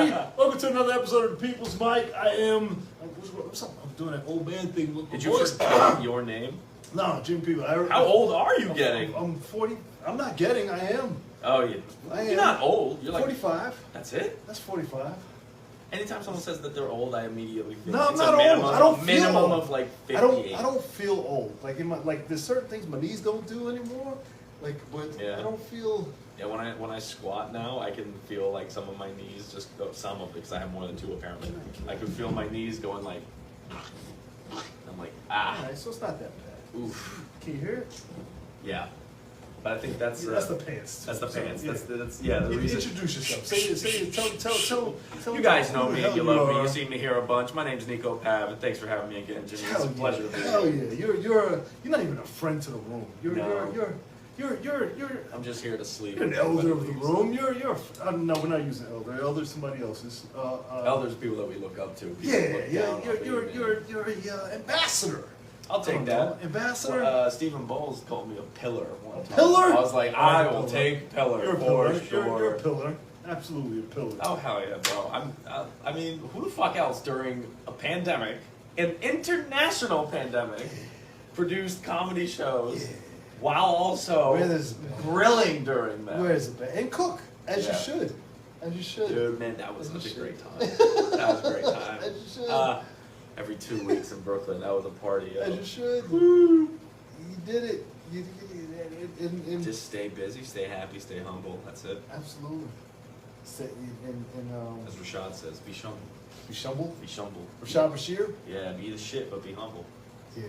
everybody. Welcome to another episode of The People's Mic. I am. What's up? I'm doing that old man thing. With Did you forget your name? No, Jim People. How old are you getting? I'm 40. I'm not getting. I am. Oh, yeah. You're not old. You're like 45. That's it? That's 45. Anytime someone says that they're old, I immediately think No, I'm it's not a minimum, old. I don't feel minimum old. of like 58. I don't feel old. Like there's certain things my knees don't do anymore. Like, but Yeah. I don't feel. Yeah, when I squat now, I can feel like some of my knees just go, some of it, because I have more than two apparently. I can feel my knees going like, I'm like, ah. All right, so it's not that bad. Oof. Can you hear it? Yeah. But I think that's That's the pants. That's the pants. Yeah. That's yeah. The reason. Introduce yourself. Say tell. You guys know me. You love me. are. You see me here a bunch. My name's Niko Pav, and thanks for having me again, Jimmy. It's a pleasure to be Hell here. yeah. You're not even a friend to the room. You're I'm just here to sleep. an elder of the room. You're no, we're not using elder. Elder's somebody else's. Elders, people that we look up to. People Yeah, look yeah. down on me, You're a ambassador. I'll take that. Ambassador. Stephen Bowles called me a pillar one time. Pillar? I was like, I will take pillar You're a for pillar. sure. You're a pillar. Absolutely a pillar. Oh hell yeah, bro! I mean, who the fuck else during a pandemic, an international pandemic, produced comedy shows while also grilling during that? Where is it? And cook as you Yeah. should. As you should. Dude, man, that was such a great time. That was a great time. As you should. Every 2 weeks in Brooklyn, that was a party. As you should. Woo. You did it. You did it. Just stay busy, stay happy, stay humble. That's it. Absolutely. As Rashad says, be humble. Be humble. Be humble. Rashad Bashir? Yeah, be the shit, but be humble. Yeah.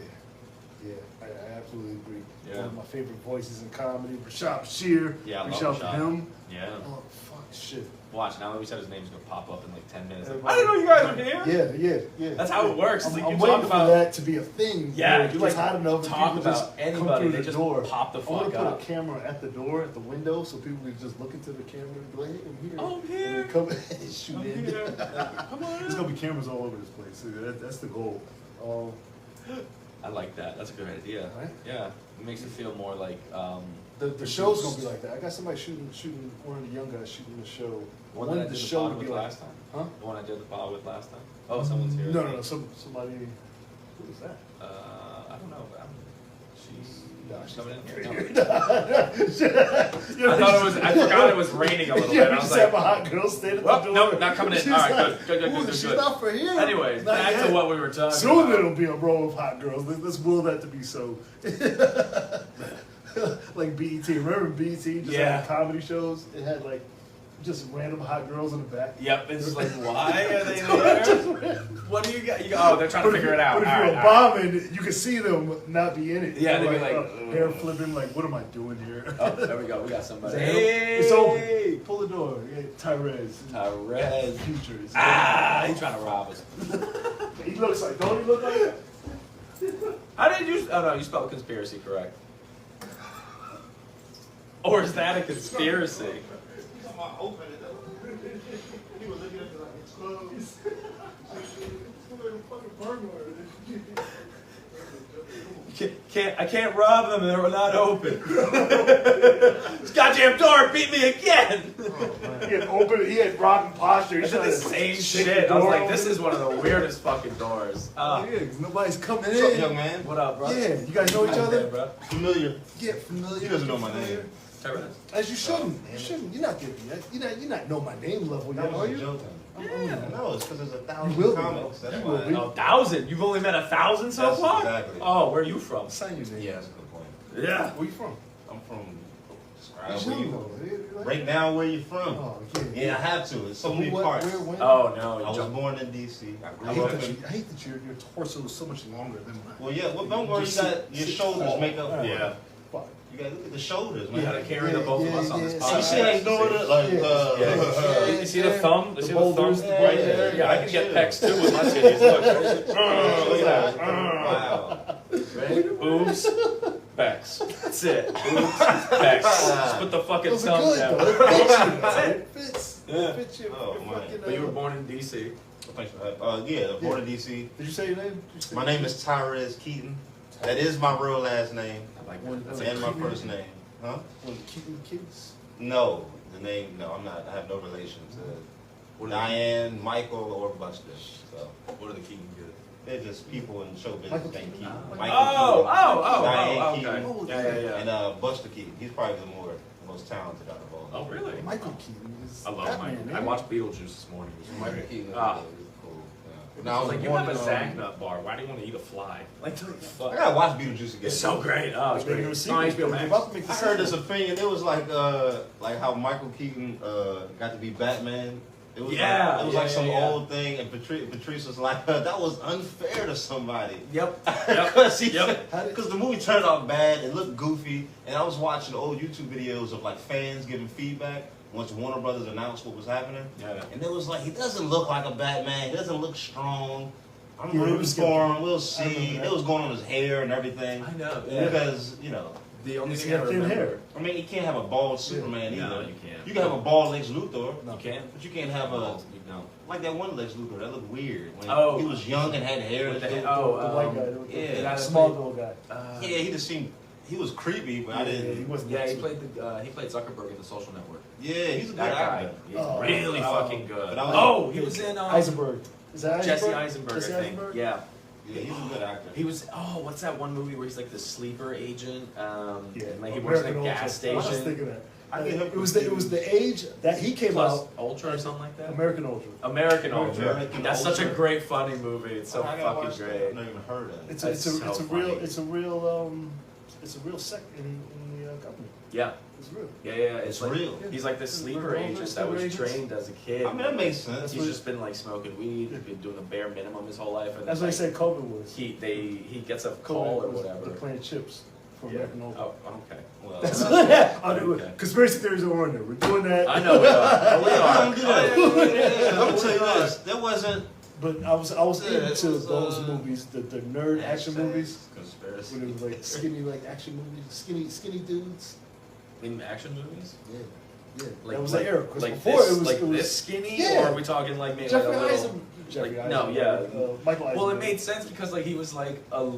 Yeah, I absolutely agree. Yeah. One of my favorite voices in comedy, Rashad Bashir. Yeah, I Reach love out to Rashad. him. Yeah. Oh, fuck, shit. Watch, now that we said his name's gonna pop up in like 10 minutes. Everybody- I didn't know you guys were here. Yeah. That's how it works. It's like I'm you waiting talk for about that to be a thing. Yeah, where you it's like hot enough and talk people just about come anybody, through they the just door. pop the I want fuck to put up. a camera at the door, at the window, so people can just look into the camera and be like, hey, I'm here. Oh, I'm here. And then come and shoot I'm in. here. Come on. There's gonna be cameras all over this place. So that's the goal. I like that. That's a good idea. Right? Yeah, it makes it feel more like The show's gonna be like that. I got somebody shooting. One of the young guys shooting the show. the one that I did the pod with last time. Huh? The one I did the pod with last time. Oh, someone's here. No. Somebody. Who is that? I don't know, but she's she's coming in not here. here. I forgot it was raining a little Yeah, bit. we I was just have like, a hot girl standing at well, the door. nope, not coming in. She's All right, like, good. "Ooh, she's not for here. Anyways, Not back yet. to what we were talking Soon about. there'll be a row of hot girls. Let's will that to be so. Like BET. Remember BET just had comedy shows? It had like just random hot girls in the back. Yep, it's like, why are they there? What do you got? Oh, they're trying to figure it out. But if All you're right, bombing, you can see them not be in it. Yeah, They're they'd be like, hair flipping, like, what am I doing here? Oh, there we go. We got somebody. It's open. Pull the door. Yeah, Tyrez. Tyrez. Future. He's trying to rob us. He looks like, don't he look like that? How did you? Oh no, you spelled conspiracy correct. Or is that a conspiracy? Open it up. He was looking at it like it's closed. I can't rob them. They're not open. This goddamn door beat me again. He had rotten posture. I did the same shit. I was like, this is one of the weirdest fucking doors. Nobody's coming What's up, young in. man? What up, bro? Yeah, you guys know each other? bro. Familiar. Yeah, familiar. He doesn't know my Familiar. name. Tyrez. As you shouldn't. You shouldn't. You're not there yet. You're not know my name level yet, That are was you? joking. Yeah. No, it's because there's You will 1,000 be, comics. though. That's You will why. be. 1,000. You've only met 1,000 so That's far. exactly. Oh, where are you from? Sign your name. Yeah, that's a good point. Yeah. Where you from? I'm from. You Where you, know, right now, where you from? Oh, yeah. Yeah, I have to. It's so many What, parts. where, when? Oh no. I was You born in D.C. I I grew hate up that, in. I hate that your torso is so much longer than mine. Well, yeah. Well, don't worry. You Just got your sit shoulders tall. make up for Yeah. it. Fuck. You got to look at the shoulders, You man. gotta carry the both of us on this Yeah, podcast. You see how he's doing it? Like, Yeah. You see the thumb? You see the thumb boulders, right yeah, there? Yeah, I can get yeah. pecs too with my titties. Look. Look at that. Wow. Right? Boobs, pecs. That's it. Boobs, pecs. Just put the fucking Those thumb are good, down. though. It fits you. It fits. Yeah. It fits you. Oh, You're man. fucking, But you were born in D.C. Thanks for that. Yeah, born in D.C. Did you say your name? My name is Tyrez Keaton. That is my real last name I like One- that. That's and a my Keaton? first name. Huh? One of the Keaton kids? No, the name. No, I'm not. I have no relation to Diane, Michael, or Buster. So What are the Keaton good? they're just people in show business Michael named Keaton. Keaton. Oh, Diane okay. Keaton, Yeah. and Buster Keaton. He's probably the most talented out of all. Oh, really? Michael Keaton is I love Batman, Michael. man. I watched Beetlejuice this morning. It was Michael great. Keaton. Ah. Is cool. Yeah. I was like, you have a born, Zack Nut bar. Why do you want to eat a fly? Like, the I fuck? gotta watch Beetlejuice again. It's so great. Oh, it's They're great. making a It's on sequel. HBO They're Max. about to make the I heard this sequel. opinion. It was like how Michael Keaton got to be Batman. It was Yeah, like, it was yeah, like some yeah. old thing, and Patrice was like, that was unfair to somebody. Yep. Because Yep. the movie turned out bad, it looked goofy, and I was watching old YouTube videos of like fans giving feedback once Warner Brothers announced what was happening. Yeah. And it was like, he doesn't look like a Batman, he doesn't look strong. I'm Yeah, it rooting was for good. him, we'll I see. remember that. It was going on his hair and everything. I know. Yeah. Because, The only He thing I had thin remember. hair. I mean, you can't have a bald Superman No, either. you can't. You can have a bald Lex Luthor, You can. but you can't have a No. like that one Lex Luthor. That looked weird when Oh. he was young and had hair. With and the- shit. oh, The white guy, yeah. the That small played- little guy. Yeah, he just seemed he was creepy, but I Yeah, he didn't. wasn't. Yeah, he that played he played Zuckerberg in The Social Network. Yeah, he's a good That guy, actor. he's Oh. really Oh. fucking good. But I was- Oh, he was in Eisenberg. Is that Jesse Eisenberg? Eisenberg, Jesse I think. Eisenberg? Yeah, Yeah, he's a good actor. he was. Oh, what's that one movie where he's like the sleeper agent? Yeah, and like he works in a American gas Ultra. I was station. thinking that. I get him It was the age that he came Plus out. Ultra or something like that. American Ultra. American Ultra. American That's such a Ultra. great funny movie. It's so I gotta fucking watch that. great. I've never even heard of it. It's That's so funny. it's a real sect in the government. Yeah, It's real. yeah. It's like, real. He's like this sleeper American agent Ultra, that was sleeper agents. trained as a kid. I mean, that makes sense. He's just been like smoking weed. He's been doing the bare minimum his whole life. And That's then, what they like, said COVID was. he gets a COVID call or was whatever. They're playing chips for Yeah. American Ultra. Oh, okay. Well, That's Okay. conspiracy theories are on there. We're doing that. I know we are. We I'm are. gonna tell you this. There wasn't But I was Yeah, it into was, those movies, the nerd action movies, conspiracy. when it was like skinny like action movies, skinny dudes. In action movies? Yeah. Like, That was like, the era. 'Cause like before this, it was like it was this skinny, yeah. or are we talking like maybe Jeffrey like a little? Eisenberg. Jeffrey like, no, Eisenberg, yeah. Michael Eisenberg. Well, it made sense because like he was like a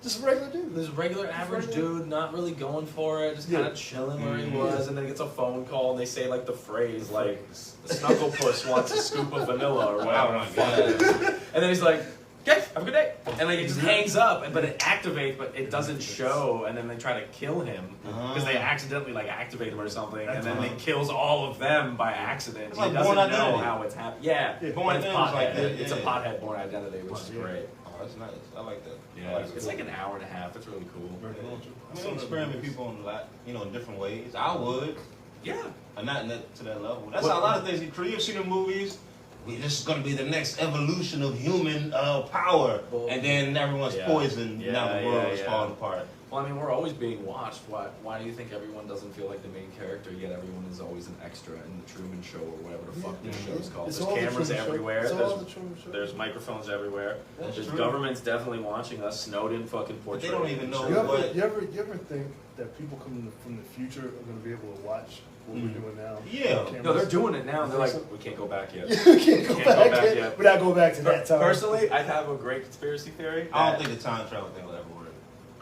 just a regular dude. this regular average dude, not really going for it, just kind Yeah. of chilling where he Mhm. was, and then he gets a phone call and they say like the phrase like Snugglepuss wants a scoop of vanilla or whatever. Oh my the fuck it is. And then he's like, okay, have a good day. And like it just hangs up, but it activates, but it doesn't show. And then they try to kill him because they accidentally like activate him or something, and then he kills all of them by accident. It's He like doesn't Born know Identity. how it's happened. Yeah, Yeah, Born but it's Identity was like pothead. that, It's a yeah. pothead Born Identity, which is Yeah. great. Oh, that's nice. I like that. I Yeah, like it's it. like an hour and a half. It's really cool. American Ultra. I mean, they experiment people in in different ways. I would, Yeah. but not to that level. That's What- how a lot of things. You see the movies. This is going to be the next evolution of human power, Well, and then everyone's yeah. poisoned. Yeah, now the world yeah, is yeah. falling apart. Well, I mean, we're always being watched. Why do you think everyone doesn't feel like the main character, yet everyone is always an extra in the Truman Show or whatever the fuck this Yeah. show's called? It's There's all the cameras Truman Show. everywhere. It's all the Truman Show. There's microphones everywhere. That's There's true. governments definitely watching us. Snowden fucking But they portraying. don't even it. know You ever, what- you ever think that people coming from the future are going to be able to watch what we're doing now? Yeah. On cameras? No, they're doing it now. They're like, So- we can't go back yet. You can't go Can't go back, back yet. yet. We're not going back to that time. Personally, I have a great conspiracy theory. I don't that- think the time travel thing will ever work.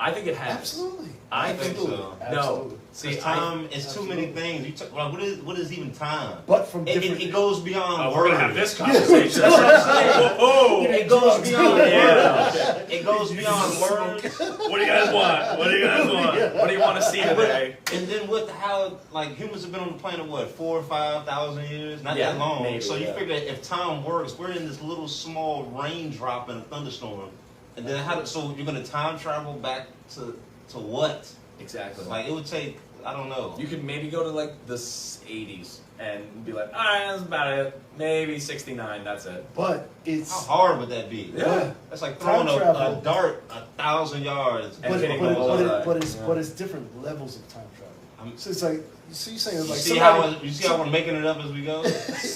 I think it has. Absolutely. I think Absolutely. so. No. Absolutely. See, Because time is too many things. You like, what is even time? But from It, different. it goes beyond Oh, words. we're gonna have this conversation. That's what I'm saying. Oh, It goes beyond Yeah. words. It goes beyond words. what do you guys want? What do you guys want? What do you want to see today? And then with how like humans have been on the planet what 4,000 or 5,000 years, not Yeah, that long. maybe, so you yeah. figure if time works, we're in this little small raindrop in a thunderstorm, and then so you're gonna time travel back to what? Exactly. Like it would take I don't know. You could maybe go to like the 80s and be like, all right, that's about it. Maybe 69. That's it. But it's. How hard would that be? Yeah. That's like Time throwing travel. a dart 1,000 yards. And But, hitting but, the bullseye. but it's different levels of time travel. So it's like so you're saying You like see how we're making it up as we go?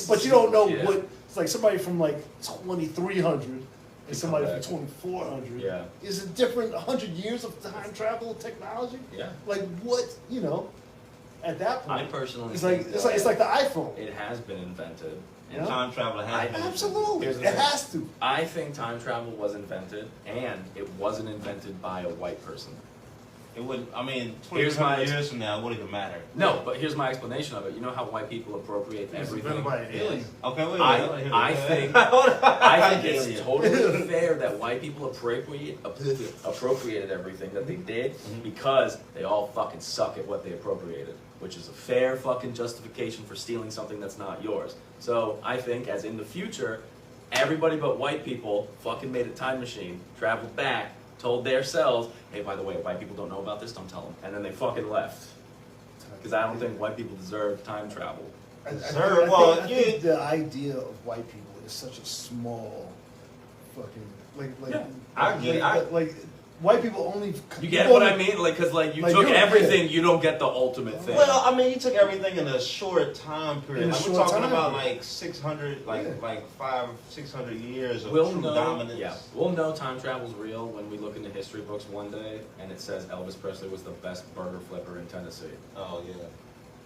but you don't know Yeah. what it's like. Somebody from like 2300 and somebody back. from 2400. Yeah. Is it different? 100 years of time travel technology? Yeah. Like what At that point, I personally it's like think it's like the iPhone. it has been invented. And Yeah. time travel has been. Absolutely, Here's it the thing. has to. I think time travel was invented, and it wasn't invented by a white person. It wouldn't. I mean, Here's my 20 years from now, it wouldn't even matter. No, but here's my explanation of it. You know how white people appropriate everything? by an alien. Okay, wait. I think it's totally fair that white people appropriated everything that they did because they all fucking suck at what they appropriated, which is a fair fucking justification for stealing something that's not yours. So I think, as in the future, everybody but white people fucking made a time machine, traveled back, told their selves, hey, by the way, white people don't know about this, don't tell them. And then they fucking left. Because I don't think white people deserve time travel. I think the idea of white people is such a small fucking I get it. Like white people only. You get what I mean? Like, because you took everything, you don't get the ultimate thing. Well, I mean, you took everything in a short time period. Like, we're talking about period. like 600, like 500-600 years of We'll true know, dominance. yeah, we'll know time travel's real when we look into history books one day and it says Elvis Presley was the best burger flipper in Tennessee. Oh yeah,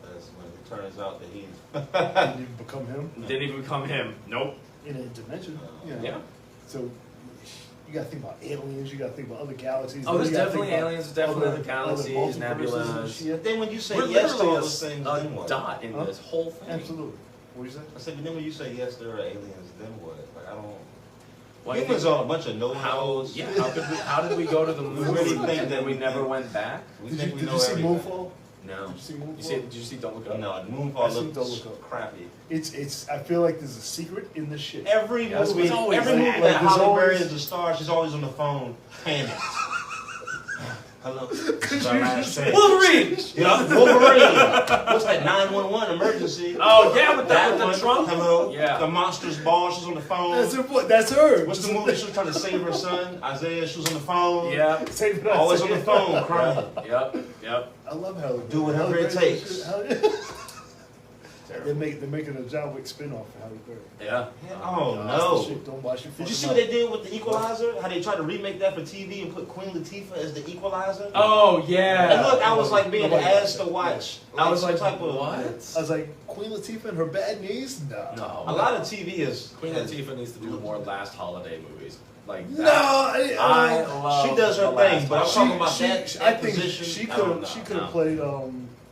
that's when it turns out that he's Didn't even become him Didn't even become him. Nope. in a dimension. Yeah. So you got to think about aliens. You got to think about other galaxies. Oh, there's you gotta definitely think about aliens. There's definitely other galaxies, multiverses and nebulas. shit. But then when you say We're yes to literally all those things, then a what? dot in this whole thing. Absolutely. What you say? I said, but then when you say yes, there are aliens, then what? Like I don't. Why do you Humans think- are a bunch of know-it-alls. How did we go to the moon really think and that then we we never think- went back? We Did think you, we did know you see everything. Moonfall? No. Did you see Moonfall? Did you see Don't Look Up? No, I Moonfall seen Don't looks Look Up. crappy. It's. I feel like there's a secret in this shit. Every Yes, movie, it's always every that. movie Like, that there's Halle Berry always- is a star, she's always on the phone panicked. Hello, this is our last chance. Wolverine! Yeah, Wolverine. What's that? 911 emergency. Oh yeah, with That the one. trunk. Hello. Yeah. The monster's ball. She's on the phone. That's her. What's the movie? She was trying to save her son. Isaiah. She was on the phone. Yeah. Same thing I Always said. on the phone, crying. Yep. I love how Do whatever it takes. They're making a John Wick spinoff for Halle Berry. Yeah. Oh That's the no. shit. Don't watch it. Did you see what they did with the Equalizer? How they tried to remake that for TV and put Queen Latifah as the Equalizer? Oh yeah. And look, I was like being Nobody asked likes to watch. I was some like, type of what? I was like, Queen Latifah and her bad knees? No. No. A lot of TV is Queen Latifah needs to do more last holiday movies. Like No, that. I love She does her the thing, last but I'm holiday. talking about that I think position. she I don't could know. have played.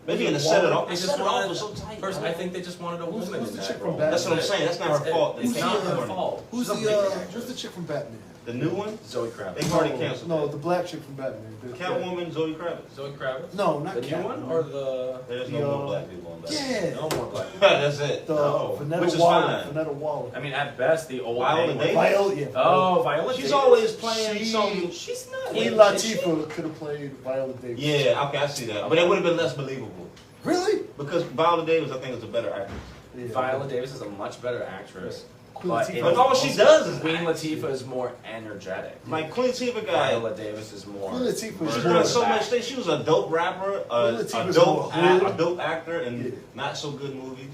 Maybe in the set it off. They Set just it off wanted. was so tight. First, man. I think they just wanted a Who's woman the in chick that from role. Batman? That's what I'm saying. That's not her fault. It's They not can't her do it. fault. Who's She's a the big actress. who's the chick from Batman? The new one? Zoe Kravitz. They've already canceled No, that. the black chick from Batman. Catwoman, Zoe Kravitz. Zoe Kravitz. No, not The new Catwoman. one or the. There's The, no more black people on that. Yeah. No more black people. That's it. The No, Vanetta which is Waller. fine. Vanetta Waller. I mean, at best, the old Viola name was- Davis? Viola, yeah. Oh, Viola. She's Davis. always playing some. She's not. Queen is she? Latifah could have played Viola Davis. Yeah, okay, I see that. But it would have been less believable. Really? Because Viola Davis, I think, is a better actress. Yeah. Viola Davis is a much better actress. Queen But Latifah. in- But all she does is Queen act. Latifah is more energetic. Like Queen Latifah guy. Viola Davis is more. Queen Latifah is She's more done of so that. much things. She was a dope rapper, a Latifah's dope, more hood. a dope actor, and Yeah. not so good movies.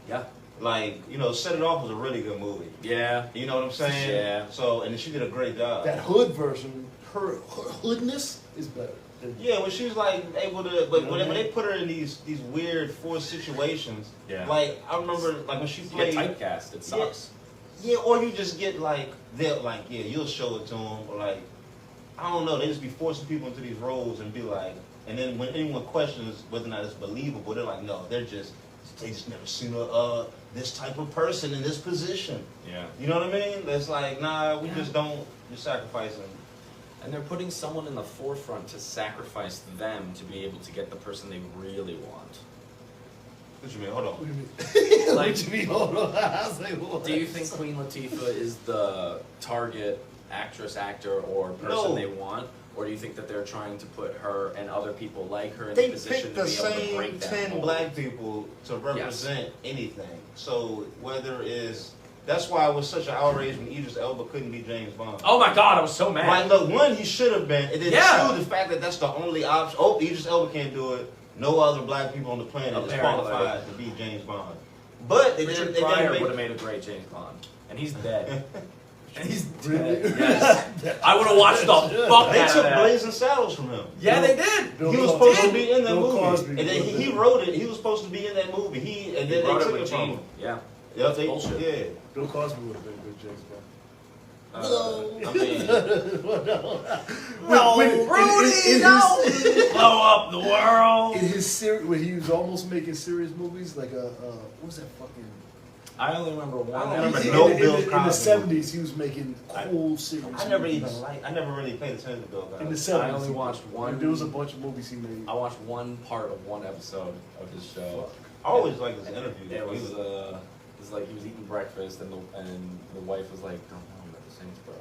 Yeah. Like, Set It Off was a really good movie. Yeah. You know what I'm saying? Yeah. So, and she did a great job. That hood version, her hoodness is better. Yeah, when she was like able to, but when they put her in these weird forced situations, Yeah. like I remember like when she You get played, typecast. It sucks. yeah, or you just get like they'll like yeah, you'll show it to them, or like I don't know, they just be forcing people into these roles and be like, and then when anyone questions whether or not it's believable, they're like, no, they just never seen this type of person in this position. Yeah. You know what I mean? It's like nah, we just don't, you're sacrificing. And they're putting someone in the forefront to sacrifice them to be able to get the person they really want. What you mean? Hold on. What do you mean? Like- What do you mean? Hold on. I was like, what? Do you think Queen Latifah is the target actress, actor, or person No. they want? Or do you think that they're trying to put her and other people like her in They the position picked to the be able to same break that 10 mold? black people to represent anything. So whether it's that's why it was such an outrage when Idris Elba couldn't be James Bond. Oh my God, I was so mad. Like, look, one, he should have been, and then Yeah. two, the fact that that's the only option. Oh, Idris Elba can't do it. No other black people on the planet is Apparently. qualified to be James Bond. But they Richard didn't Pryor make would have made a great James Bond, and he's dead. And he's Really? dead. Yes. I would have watched the fuck They out of took that. Blazing Saddles from him. Yeah, they did. Bill He was Cosby. supposed to be in that Bill movie, Cosby. and then he wrote it. He was supposed to be in that movie. And then He wrote they it took with it from Gene. him. Yeah. Yep, they, bullshit. yeah. Bill Cosby would have been a good James Bond. I mean, No, Rudy, no! Blow up the world. In his series, when he was almost making serious movies, like what was that fucking? I only remember one. I remember In no the Bill Cosby. 70s, he was making cool serious. I never movies. I never really paid attention to Bill Cosby. In the 70s, I only watched one. There was a bunch of movies he made. I watched one part of one episode of his show. I always liked his interviews. It was like he was eating breakfast and the wife was like, "Don't tell him that the Saints broke.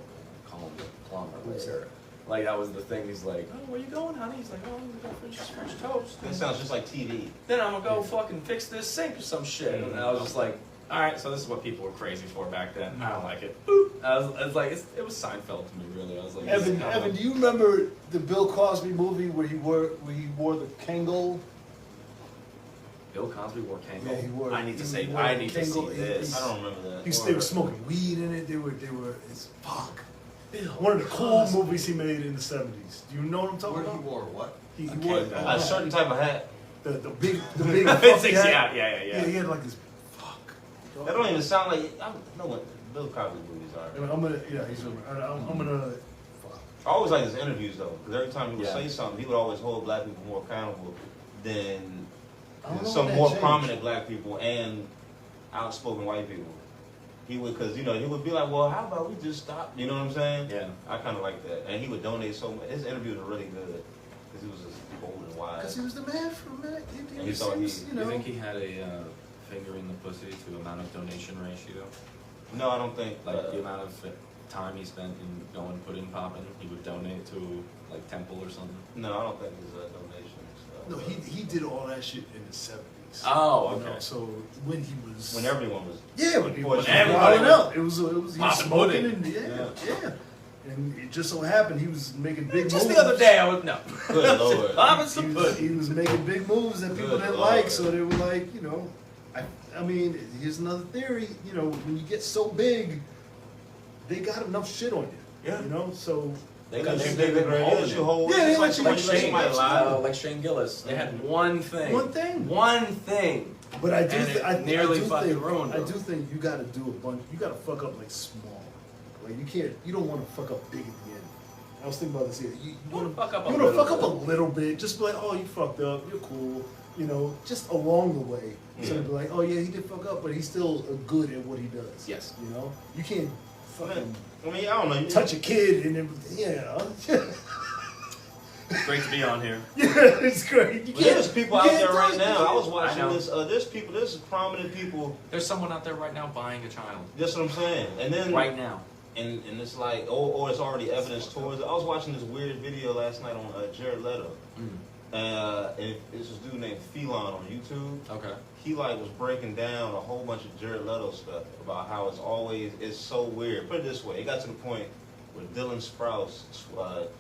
Call him later." Like that was the thing. He's like, "Oh, where you going, honey?" He's like, "Oh, I'm gonna go finish this French toast." That sounds just like TV. Then I'm gonna go fucking fix this sink or some shit. And I was just like, all right, so this is what people were crazy for back then. I don't like it. I was like, it was Seinfeld to me, really. I was like, Evan, do you remember the Bill Cosby movie where he wore the Kangol? Bill Cosby wore Kangol. Yeah, he wore. I need to he see wore this. I don't remember that. They were smoking weed in it. They were. It's fuck. One of the cool movies he made in the 70s. Do you know what I'm talking Where he about? wore what? He wore A certain type of hat. the big fuck hat. Yeah. He had like this. Fuck. That don't even sound like. I know what Bill Cosby movies are. I'm gonna. Yeah, he's. I'm gonna. Fuck. I always like his interviews though, because every time he would Yeah. say something, he would always hold black people more accountable than I don't know some when that more changed. prominent black people and outspoken white people. He would, because he would be like, well, how about we just stop? You know what I'm saying? Yeah. I kind of like that, and he would donate so much. His interviews were really good because he was just bold and wise. Because he was the man for a minute. And he thought he- You think he had a finger in the pussy to amount of donation ratio? No, I don't think. Like the amount of time he spent in going pudding popping, he would donate to like temple or something. No, I don't think his donation. No, he did all that shit in the 70s. Oh, You know, okay. so when he was. When everyone was. Yeah, when he was everybody wilding out. It was he was Popping smoking pudding. and yeah. And it just so happened he was making big Just moves. the other day, I was no. Good Lord. Popping some pudding. He was making big moves that people Good didn't Lord. like, so they were like, I mean, here's another theory. When you get so big, they got enough shit on you. Yeah. So They Let got you they dig hold let you hold. Yeah, they it's let you- like let Shane you- might lie. like Shane Gillis. They had one thing. One thing. One thing. But I do, And it I nearly do fucking think, ruined I them. do think you got to do a bunch. You got to fuck up like small. Like you can't. You don't want to fuck up big at the end. I was thinking about this here. You want to fuck up a You want to little fuck up a bit. little bit. Just be like, oh, you fucked up. You're cool. Just along the way. So Yeah. to be like, oh yeah, he did fuck up, but he's still good at what he does. Yes. You can't fucking I mean, I don't know. touch a kid and then It's great to be on here. yeah, it's great. You Well, there's can't- people you out can't there right touch now. the I was kid. watching I know. this. There's prominent people. There's someone out there right now buying a child. That's what I'm saying. And then Right now. and it's like, or it's already evidence towards it. I was watching this weird video last night on Jared Leto. And it's this dude named Phelan on YouTube. Okay. He was breaking down a whole bunch of Jared Leto stuff about how it's so weird. Put it this way, it got to the point where Dylan Sprouse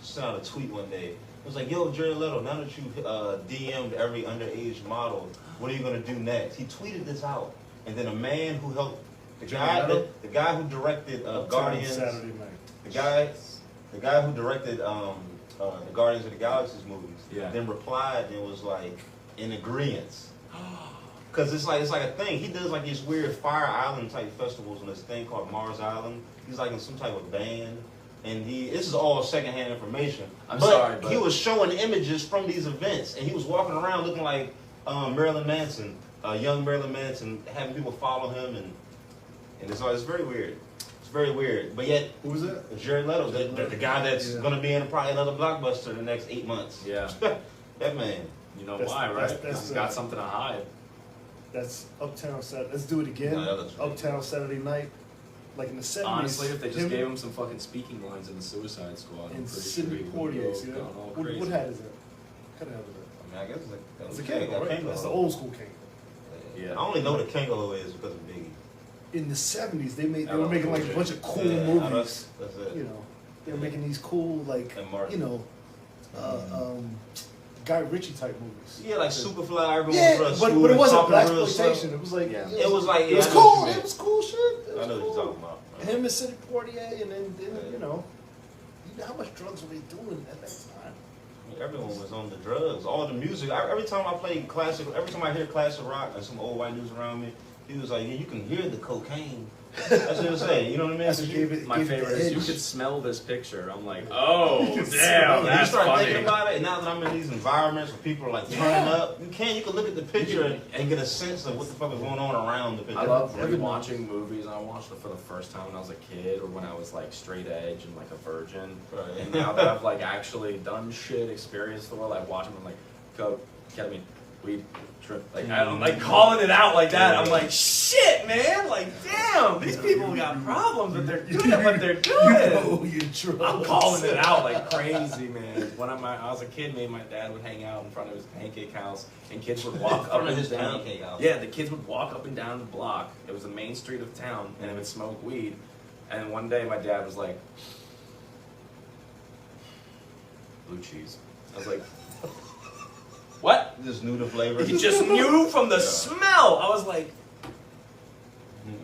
sent out a tweet one day. It was like, yo, Jared Leto, now that you've DM'd every underage model, what are you gonna do next? He tweeted this out, and then a man who helped the guy who directed Guardians, Saturday night. the guy who directed the Guardians of the Galaxy movies, Yeah. then replied and was like in agreement. Cause it's like a thing. He does like these weird Fire Island type festivals on this thing called Mars Island. He's like in some type of band, and this is all secondhand information. I'm sorry, but he was showing images from these events, and he was walking around looking like Marilyn Manson, young Marilyn Manson, having people follow him, and it's very weird. It's very weird. But yet, Who was that? Jared Leto, the guy that's Yeah. gonna be in probably another blockbuster in the next 8 months. Yeah. That man. You know That's- why, right? that's- 'Cause he's got something to hide. That's Uptown Saturday. Let's do it again. No, that looks ridiculous. Uptown Saturday night, like in the 70s. Honestly, if they just him gave him some fucking speaking lines in the Suicide Squad, I'm and pretty sure Sidney he would Poitier, go see that? going all What crazy. hat is that? What kind of hat is that? I mean, I guess It's a yeah, Kango, right? Kango. That's the old school Kango. Yeah. I only know what a Kango is because of Biggie. In the 70s, they I were love making like a Poitier. bunch of cool Yeah, movies. That's it. They were making these cool, like, And Martin. Guy Ritchie type movies. Yeah, like Superfly, everyone Yeah, was but school it and wasn't talking black real exploitation. slow. It was like Yeah. It was like, it yeah, was I know what cool. you mean. It was cool shit. It was I know what cool. you're talking about. Him and Sidney Poitier, and then how much drugs were they doing at that time? I mean, everyone was on the drugs. All the music. Every time I play classic, every time I hear classic rock and some old white dudes around me, He was like, yeah, you can hear the cocaine. That's what I'm saying. You know what I mean? That's what gave it. My gave it favorite the is you edge. could smell this picture. I'm like, oh You can damn, smell it. You that's start funny. thinking about it, and now that I'm in these environments where people are like turning up, you can look at the picture and get a sense of what the fuck is going on around the picture. I love rewatching movies. I watched it for the first time when I was a kid, or when I was like straight edge and like a virgin. Right. And now that I've like actually done shit, experienced the world, I watch them. I'm like, coke, ketamine, weed, trip. Like I'm like calling it out like that. I'm like, shit, man. Like, damn, these people got problems, but they're good at what they're doing. You're true. I'm calling it out like crazy, man. When I was a kid, me and my dad would hang out in front of his pancake house, and kids would walk up and his down. pancake house. Yeah, the kids would walk up and down the block. It was the main street of town, and they would smoke weed. And one day, my dad was like, "Blue cheese." I was like, "What?" Just knew the flavor. He just knew from the Yeah. smell. I was like,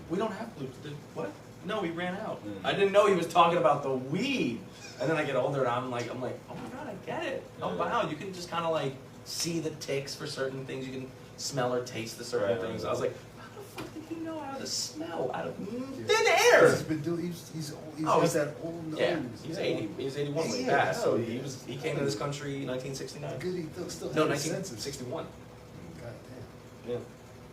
"We don't have blue. What? No, we ran out." Mm. I didn't know he was talking about the weed. And then I get older and I'm like, oh my god, I get it. Oh wow, you can just kind of like see the ticks for certain things. You can smell or taste the certain Right, things. right. I was like, how the fuck did he know how to smell out of thin He's air? been doing. He's Oh, got that old nose. Yeah, he's 80. He was 81 when he Yeah, passed. So hell he yeah. he came to this country in 1969. Good, he still No, has his senses. 1961. God Yeah.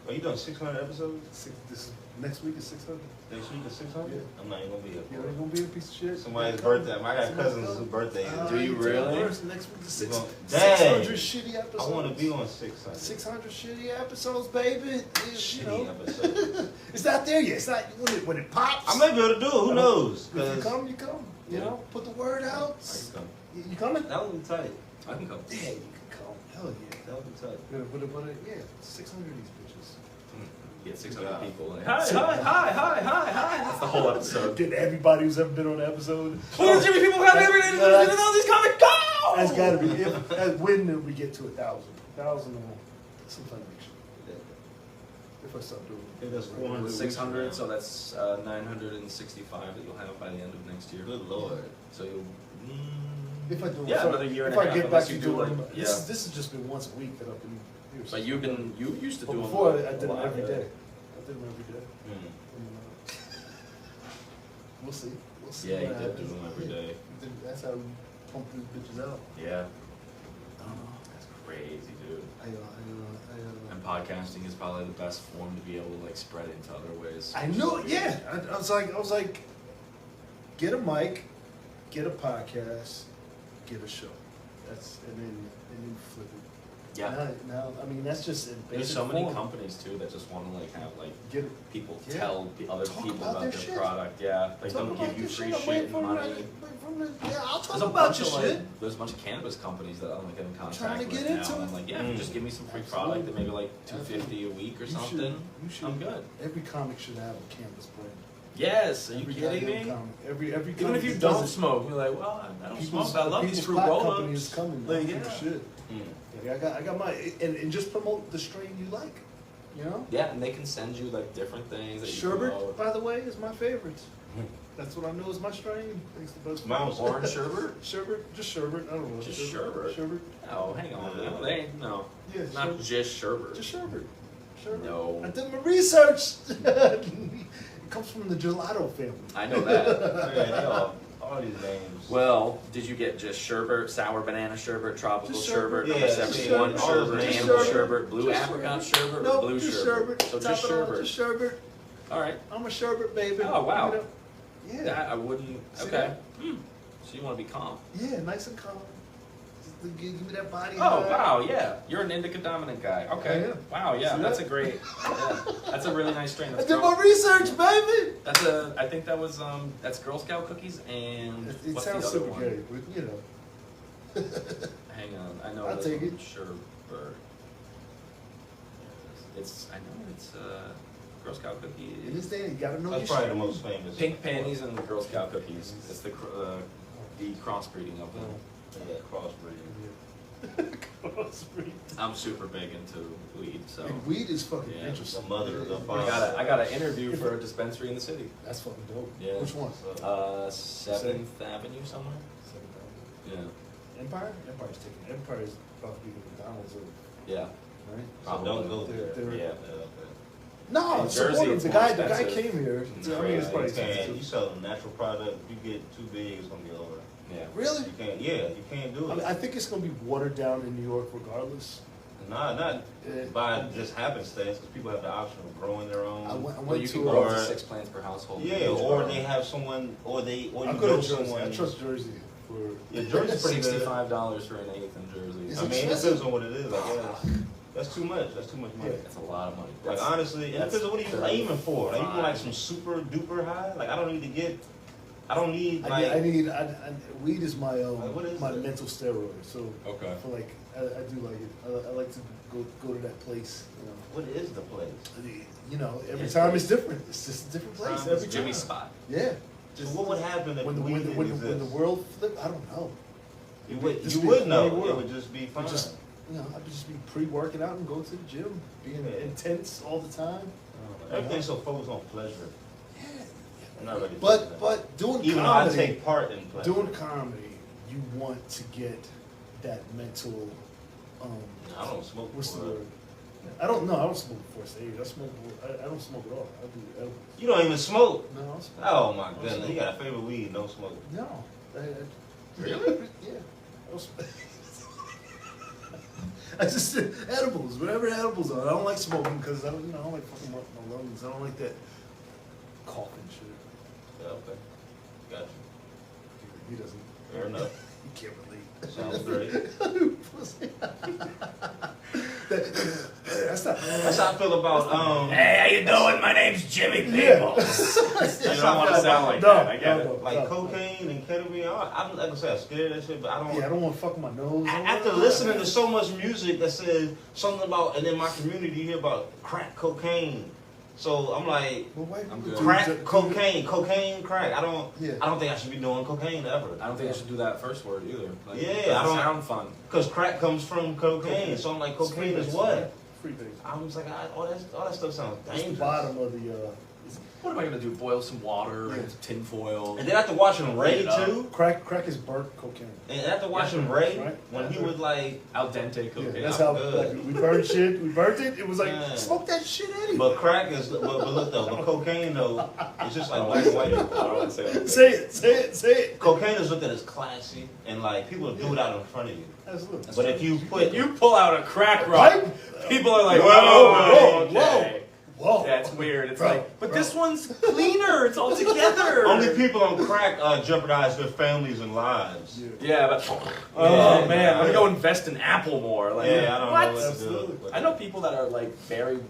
Are you doing 600 episodes? damn. This next week is 600. Next week is 600? Yeah. I'm not even gonna be here. You ain't gonna be a piece of shit. Somebody's birthday. I got cousins whose birthday is. Do you really? Next week is You gonna- 600 Dang. shitty episodes. I want to be on 600. 600 shitty episodes, baby. You Shitty know, episode. it's not there yet. It's not when it pops. I may be able to do it. Who knows? If you 'Cause come, you come. You know, put the word out. I can come. You coming? That would be tight. I can come. Yeah, you can come. Hell yeah. That would be tight. Yeah, 600 of these bitches. Get 600 Yeah. people. Like, hi. That's the whole episode. Did everybody who's ever been on an episode? Oh, Jimmy, people have never did all these comics. Go! That's gotta be when we get to 1,000. 1,000 sometime next year. If I stop doing I think that's it. 400. 600, so that's 965 that you'll have by the end of next year. Good lord. So you'll. If I do Yeah, if I- another year and if a I half, get unless back you to do, doing like, this has just been once a week that I've been here. But you used to But do them. before I a did them lot, every yeah. day. I did them every day. We'll see. We'll see. Yeah, you what did do happens. them every day. That's how we pump these bitches out. Yeah. That's crazy, dude. And podcasting is probably the best form to be able to like spread into other ways. I know. Yeah, I was like, get a mic, get a podcast, get a show. And then flip it. Yeah. Now, I mean, that's just in There's basic so many form. companies too that just want to like have like Get it. people Yeah. tell other Talk people about about their their shit. product. Yeah, like Talk don't about give you this free shit. I'm shit waiting and for money. yeah, I'll talk There's a about bunch your of shit. like, there's a bunch of cannabis companies that I'm like in contact Trying to with get now. into And it. I'm like, yeah, Mm. just give me some free Absolutely. product, and maybe like $250 a week or something. You should. I'm good. Every comic should have a cannabis brand. Yes, are you Every kidding goddamn me? comic. Every Even comic if you that don't does it, smoke, you're like, well, I don't people's- smoke. I love these people's fruit pot roll company is ups. coming. Like, Like, yeah. shit. Mm. Yeah, I got my and just promote the strain you like. You know. Yeah, and they can send you like different things that you Sherbet, promote. by the way, is my favorite. That's what I know is my strain. Thanks to Buzz. Mine was Orange sherbet? Sherbet, just sherbet. I don't know. Just sherbet? Sherbet. Oh, hang on. No, they ain't, no. Yeah, It's not sherbet. just sherbet. Just sherbet. Sherbet. No. I did my research. It comes from the gelato family. I know that. Yeah, they all these names. Well, did you get just sherbet, sour banana sherbet, tropical Just sherbet, sherbet. number Yeah, 71 just sherbet, sherbet. animal Just sherbet, blue Just apricot sherbet. sherbet, or Nope, blue just sherbet? So Top just it off, sherbet. Just sherbet. All right. I'm a sherbet baby. Oh, wow. You know? Yeah. That I wouldn't. See Okay. that? So you want to be calm? Yeah, nice and calm. Just give me that body. Oh high. wow, yeah. You're an indica dominant guy. Okay. I am. Wow, yeah. See That's that? a great. Yeah, that's a really nice strain. I That's did Girl, my research, baby. that's a. I think that was that's Girl Scout cookies and It what's sounds the other super one? gay, but you know. Hang on, I know. I'll this take one, it. Sherbet. It's. I know it's Girl Scout In cookies. this day, you gotta know That's your probably the shit. most famous. Pink panties and Girl Scout cookies. It's the crossbreeding of them. Yeah, crossbreeding. Crossbreed. I'm super big into weed, so And weed is fucking Yeah. The interesting. mother of the I father. got an interview for a dispensary in the city. That's fucking dope. Yeah. Which one? 7th Avenue somewhere. 7,000. Yeah. Empire? Empire's taking. Empire's about to be the McDonald's of, Yeah. right? So don't go there. They're- Yeah. No, In support Jersey, him. it's The more guy expensive. came here. It's I mean, it's crazy. probably You can't. expensive. You sell a natural product. You get too big, it's gonna be over. Yeah. Really? You can't. Yeah, you can't do I it. mean, I think it's gonna be watered down in New York regardless. Not by just happenstance, because people have the option of growing their own. I Well, went you to can grow up or- to 6 plants per household. Yeah, or they have someone, or I you go know to Jersey. someone. I trust Jersey for. Yeah, Jersey's pretty good. $65 for an eighth in Jersey. Is I it mean, it expensive? depends on what it is. I guess that's too much. That's too much money. Yeah. That's a lot of money. Like That's- honestly, it that's depends on what are you like, aiming for. Like you want like fine. some super duper high. Like I don't need to get. I don't need I like. need weed is my Like, what is my it? mental steroid. So Okay. I feel like I do like it. I like to go to that place. What is the place? You know, every It's time great. it's different. It's just a different place Time every is time. Jimmy's spot. Yeah. So what would happen if when the weed when the, didn't when, the, when the exist? world flipped? I don't know. You would Just you be a would funny know. It world. would just be fine. But just I'd just be pre-working out and go to the gym, being Yeah. intense all the time. Everything's so focused on pleasure. Yeah. I'm not ready for But that. but doing Even though I comedy, take part in pleasure. doing comedy, you want to get that mental. I don't smoke. What's the before. word? I don't know. I don't smoke before stage. I don't smoke at all. I do edibles. You don't even smoke. No, I don't smoke. Oh my I don't goodness, smoke. you got a favorite weed, don't smoke. No. Really? Yeah. I don't smoke. I just edibles, whatever edibles are. I don't like smoking because I don't like fucking my lungs. I don't like that coughing shit. Yeah, okay. Got you. He doesn't. Fair enough. He can't relate. Sounds great. Pussy. That's not. That's how I feel about Hey, how you doing? My name's Jimmy Yeah. Peoples. That's You how don't want I to feel sound about like No, that. I get no, it. no. like cocaine and ketamine. I'm like I said, I'm scared of that shit, but I don't. Yeah, I don't want to fuck my nose. After listening to so much music that says something about, and in my community you hear about crack cocaine. So I'm like, Well, white I'm people good. do crack that- cocaine, crack. I don't think I should be doing cocaine ever. I don't think I should do that first word either. Like, Yeah, it I doesn't don't- sound fun. Cause crack comes from cocaine. So I'm like, cocaine is what? Free base. I was like, all that stuff sounds It's the dangerous. bottom of the. What am I gonna do? Boil some water Yeah. and tin foil? And then after watching Ray It up. too, Crack is burnt cocaine. and after watching Yeah, Ray, right. when he would like, Al dente Yeah, cocaine. that's I'm how good. like, we burned shit. We burnt it. It was like Yeah. smoke that shit anyway. but crack is, but look though, but cocaine though, it's just like black and white. I don't want to say that. Say it. Cocaine is looked at as classy, and like people do it out in front of you. Absolutely. But if you put, You pull out a crack rock, Right? people are like, Whoa, whoa, whoa, okay. Whoa. Yeah, it's weird. It's Bro, like, but bro. this one's cleaner. It's all together. only people on crack jeopardize their families and lives. Yeah. Yeah, but oh Yeah, man, I'm yeah. gonna go invest in Apple more. Like, Yeah, I don't what? know what to Absolutely. do. I know people that are like very,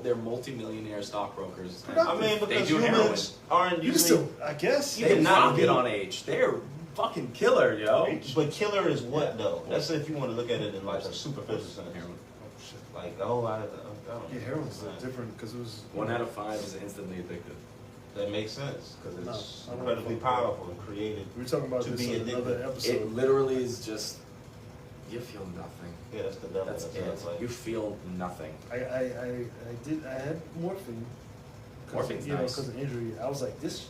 they're multimillionaire stockbrokers. and I mean, they because do heroin. humans aren't You can usually. still, I guess. You They can not rocket do- on H. They're fucking killer, yo. But killer is what though? That's if you want to look at it in like a superficial sense. Heroin. Oh, shit. Like, oh, I don't know. Yeah, heroin's different because it was. 1 out of 5 is instantly addicted. That makes sense because it's No, I don't incredibly know. powerful and created. We were talking about To this be in another addicted. episode. It literally is just, you feel nothing. Yeah, that's the devil. That's what it. it's like. You feel nothing. I had morphine. Morphine's you know, nice. because of injury. I was like, this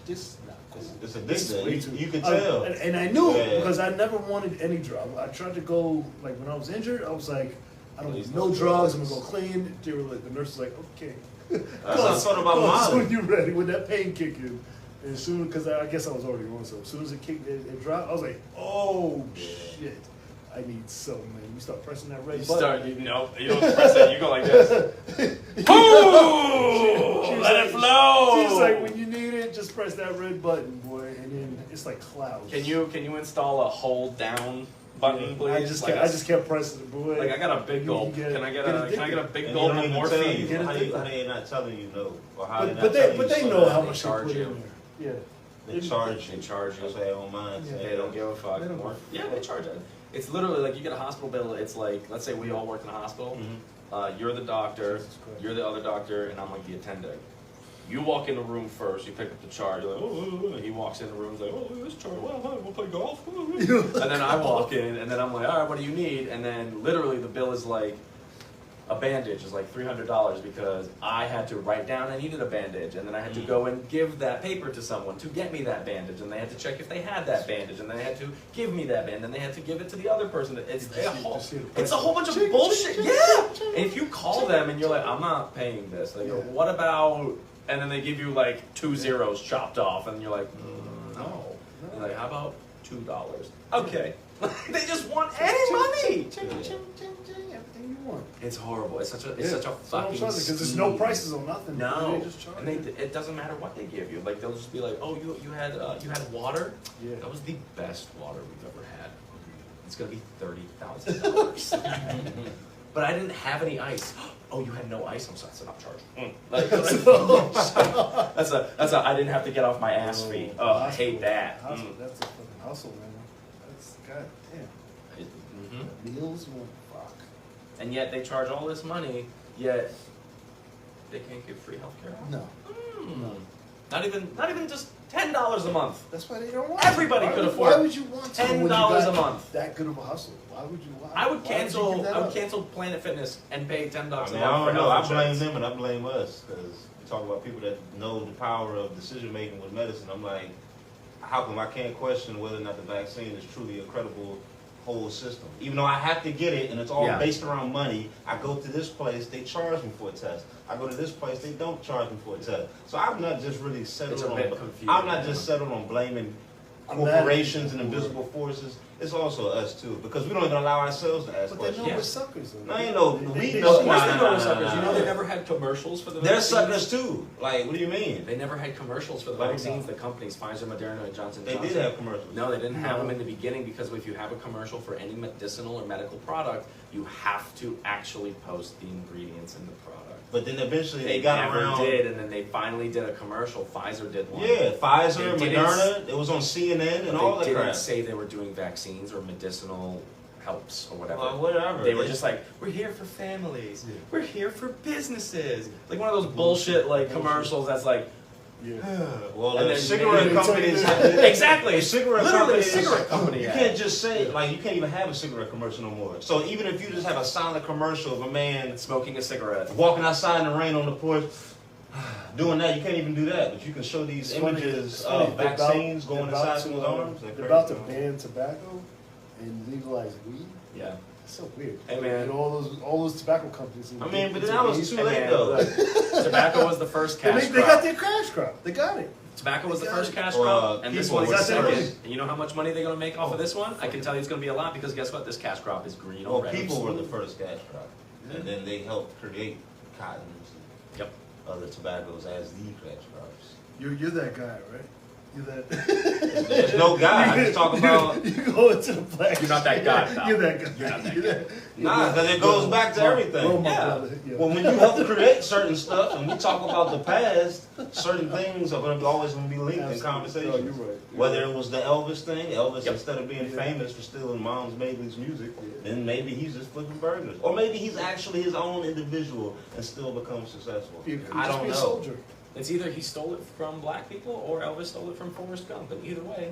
not cool. It's This is addictive. way You- too- you can tell. And I knew Yeah. because I never wanted any drug. I tried to go like when I was injured. I was like, I don't Please need no no drugs. I'm drugs. gonna go clean. They were like, the nurse was like, okay. That's what I thought about Cause Molly. when you ready, when that pain kick in, and as soon because I guess I was already on some. As soon as it kicked, it dropped. I was like, oh shit. I need some, man. You start pressing that red You button. start, you know, you don't press it, you go like this. She Ooh, was let like- it flow. She's like, when you need it, just press that red button, boy, and then it's like clouds. Can you install a hold down button, please? I just kept pressing it, boy. Like I got a big You gulp. get- Can I get get a addicted. big And gulp they of don't even tell morphine? you. Get How addicted. they not telling you no, or how they not But telling they you know so. how They much they charge put you. in there. Yeah. They charge you. They charge you. That's what they don't mind. Yeah. They don't give a fuck. They don't More. give a Yeah, they charge it. It's literally like you get a hospital bill. It's like, let's say we all work in a hospital. Mhm. You're the doctor. Jesus Christ. You're the other doctor, and I'm like the attendant. You walk in the room first. You pick up the charge. You're like, oh. And he walks in the room. He's like, oh, this charge. Well, hi, we'll play golf. And then I walk in, and then I'm like, all right, what do you need? And then literally the bill is like a bandage is like $300 because I had to write down I needed a bandage, and then I had to go and give that paper to someone to get me that bandage, and they had to check if they had that bandage, and then they had to give me that bandage, and then they had to give it to the other person. It's a whole bunch of bullshit. Yeah. And if you call them and you're like, I'm not paying this, they go, what about? And then they give you like 2 zeros chopped off, and you're like, no. You're like, how about $2? Okay. They just want any money. Everything you want. It's horrible. It's such a fucking because there's no prices on nothing. No, They just charge and it doesn't matter what they give you. Like they'll just be like, oh, you had water. Yeah. That was the best water we've ever had. It's gonna be $30,000. But I didn't have any ice. Oh, you had no ice. I'm sorry, I'm charging. Like, that's a I didn't have to get off my ass fee. Oh, I hate that. That's a fucking hustle, man. That's goddamn. Meals, fuck. And yet they charge all this money, yet they can't give free healthcare. No. No. Not even just $10 a month. That's why they don't want. Everybody could afford. Why would you want $10 a month? That good of a hustle. Why would you want? I would cancel Planet Fitness and pay $10 a month. I don't know. I blame them and I blame us because we talk about people that know the power of decision making with medicine. I'm like, how come I can't question whether or not the vaccine is truly a credible whole system? Even though I have to get it and it's all based around money, I go to this place, they charge me for a test. I go to this place, they don't charge me for a test. So I'm not just really settled I'm not just settled on blaming corporations and invisible forces. It's also us too, because we don't even allow ourselves to ask questions. But they know we're suckers. No, you know, we Of know. course they know we're suckers. You know they never had commercials for the They're vaccines? suckers too. Like, what do you mean? They never had commercials for the vaccines. The companies, Pfizer, Moderna, and Johnson They Johnson. did have commercials. No, they didn't have them in the beginning because if you have a commercial for any medicinal or medical product, you have to actually post the ingredients in the product. But then eventually They got never around. did, and then they finally did a commercial. Pfizer did one. Yeah, Pfizer, They didn't Moderna. It was on CNN and But all they that didn't crap. say they were doing vaccines or medicinal helps or whatever. Well, whatever. They were just like, we're here for families. We're here for businesses. Like one of those bullshit like commercials that's like, Well, And the then cigarette maybe- companies. exactly. The cigarette Literally a companies. cigarette company. You ad. can't just say like you can't even have a cigarette commercial no more. So even if you just have a silent commercial of a man Smoking a cigarette. walking outside in the rain on the porch, doing that, you can't even do that. But you can show these It's funny, images it's funny. of vaccines going inside someone's arms. They're about to ban tobacco and legalize weed. Yeah. It's so weird. Hey, man. You know, all those tobacco companies. I mean, but then that was too Hey, late man, though. look, tobacco was the first cash They got crop. their cash crop. They got it. Tobacco was the They got first it. cash Well, crop, and this people one was got the their second. money. And you know how much money they're going to make off of this one? I can tell you it's going to be a lot because guess what? This cash crop is green Well, already. people were the first cash crop, and then they helped create cottons Yep. and other tobaccos as the cash crops. You're that guy, right? You're that. There's no guy. I just talk about. You go into the black. You're not that guy, pal. You're that guy. You're not that You're guy. Nah, because it goes back to everything. my Yeah. brother, yeah. Well, when you help create certain stuff and we talk about the past, certain things are going to be always going to be linked in Absolutely. conversation. Oh, you're right. Whether it was the Elvis thing, Elvis Yep. instead of being famous for stealing Mom's Mabley's music, Yeah. then maybe he's just flipping burgers, or maybe he's actually his own individual and still becomes successful. You could I just don't be a know. soldier. It's either he stole it from black people or Elvis stole it from Forrest Gump. And either way,